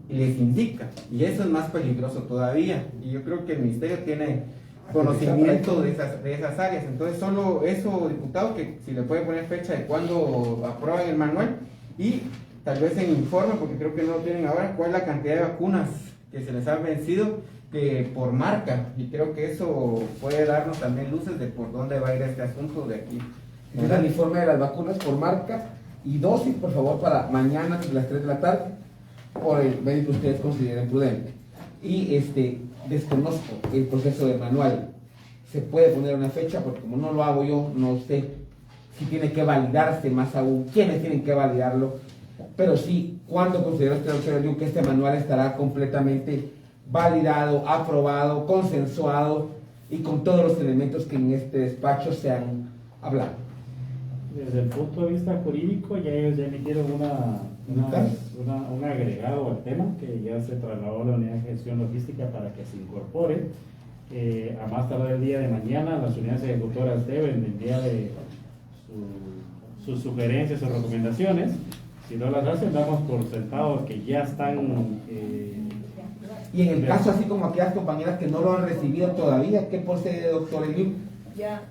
les indica, y eso es más peligroso todavía. Y yo creo que el ministerio tiene conocimiento de esas áreas. Entonces, solo eso, diputado, que si le puede poner fecha de cuándo aprueban el manual, y tal vez en informe, porque creo que no lo tienen ahora, cuál es la cantidad de vacunas que se les ha vencido por marca, y creo que eso puede darnos también luces de por dónde va a ir este asunto de aquí. El informe de las vacunas por marca y dosis, por favor, para mañana a las 3 de la tarde, por el medio que ustedes consideren prudente. Y desconozco el proceso de manual. Se puede poner una fecha, porque como no lo hago yo, no sé si tiene que validarse, más aún quiénes tienen que validarlo, pero sí, cuando considera usted, doctor Eliu, que este manual estará completamente validado, aprobado, consensuado y con todos los elementos que en este despacho se han hablado. Desde el punto de vista jurídico, ya ellos ya emitieron un agregado al tema, que ya se trasladó a la unidad de gestión logística para que se incorpore. A más tardar el día de mañana, las unidades ejecutoras deben enviar sus sugerencias o recomendaciones. Si no las hacen, damos por sentado que ya están. Y en el caso, así como aquellas compañeras que no lo han recibido todavía, ¿qué procede, doctor Eliu? Ya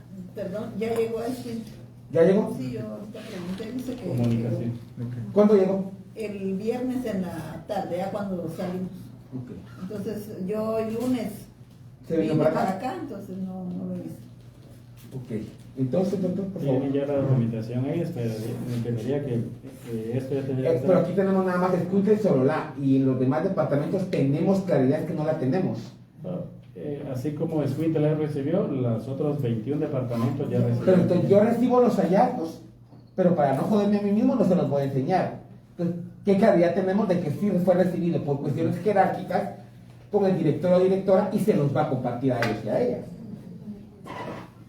llegó el centro. ¿Ya llegó? Sí, yo ahorita pregunté, dice que Comunicación. llegó. ¿Cuándo llegó? El viernes en la tarde, ya cuando salimos. Okay. Entonces, yo el lunes ¿Se vino vine para acá? entonces no lo he visto. Ok. Entonces, doctor, por favor. Tienen ya la documentación ahí, entendería que esto ya tendría que Pero estar. aquí tenemos nada más escuchen solo y en los demás departamentos tenemos claridad que no la tenemos. Así como Escuintla la recibió, los otros 21 departamentos ya Pero recibieron. entonces yo recibo los hallazgos, pero para no joderme a mí mismo no se los voy a enseñar. Entonces, ¿qué claridad tenemos de que sí fue recibido por cuestiones jerárquicas con el director o directora y se los va a compartir a ellos y a ellas?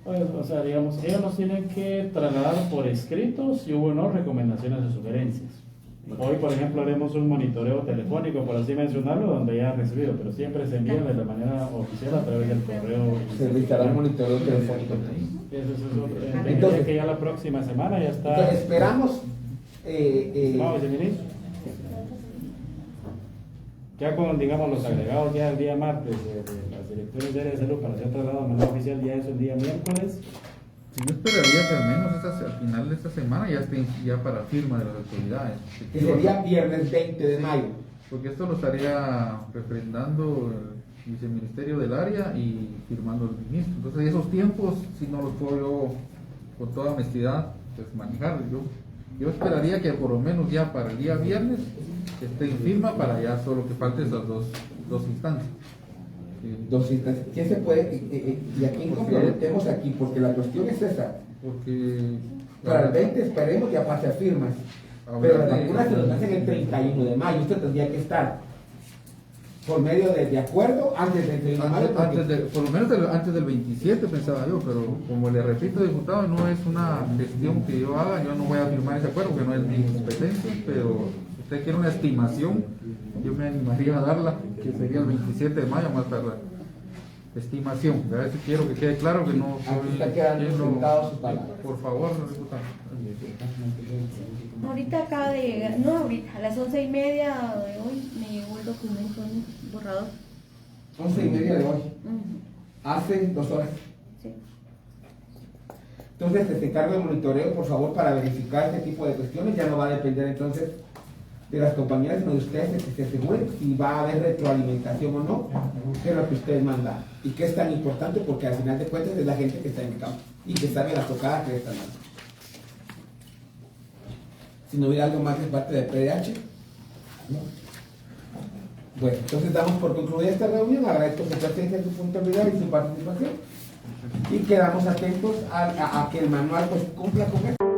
Pues, o sea, digamos, ellos nos tienen que trasladar por escrito si hubo o no recomendaciones o sugerencias. Hoy, por ejemplo, haremos un monitoreo telefónico, por así mencionarlo, donde ya han recibido, pero siempre se envía de la manera oficial a través del correo. Se realizará un monitoreo telefónico. Entonces, que ya la próxima semana ya está. Entonces, esperamos. Estimado viceministro, ya con, digamos, los agregados ya el día martes de las direcciones de área de salud para ser trasladado de manera oficial, ya eso el día miércoles. Sí, yo esperaría que al menos al final de esta semana ya esté ya para firma de las autoridades. Que sería viernes 20 de mayo. Porque esto lo estaría refrendando el viceministerio del área y firmando el ministro. Entonces esos tiempos, si no los puedo yo con toda honestidad pues manejar. Yo esperaría que por lo menos ya para el día viernes esté en firma para ya solo que falte esas dos instancias. Dos instancias. ¿Quién se puede? Y aquí comprometemos aquí, porque la cuestión es esa. Porque para el 20 esperemos ya pase a firmas. Pero las vacunas se nos hacen el 31 de mayo. Usted tendría que estar por medio de acuerdo antes del 31 de mayo. Por lo menos antes del 27 pensaba yo, pero como le repito, diputado, no es una gestión que yo haga, yo no voy a firmar ese acuerdo, que no es mi competencia, pero si usted quiere una estimación, yo me animaría a darla, que sería el 27 de mayo más tardar. Estimación, a ver si quiero que quede claro que no soy... Por favor, diputado. Ahorita acaba de llegar, no ahorita, a las 11:30 de hoy me llegó el documento en borrador. 11:30 de hoy. Hace 2 horas. Sí. Entonces, se encarga el monitoreo, por favor, para verificar este tipo de cuestiones. Ya no va a depender entonces de las compañeras, sino de ustedes que se aseguren si va a haber retroalimentación o no, que es lo que ustedes mandan. Y que es tan importante porque al final de cuentas es la gente que está en el campo y que sabe las tocadas que están dando. Si no hubiera algo más de parte de PDH. ¿No? Bueno, entonces damos por concluida esta reunión. Agradezco su presencia, su puntualidad y su participación. Y quedamos atentos a que el manual pues cumpla con esto.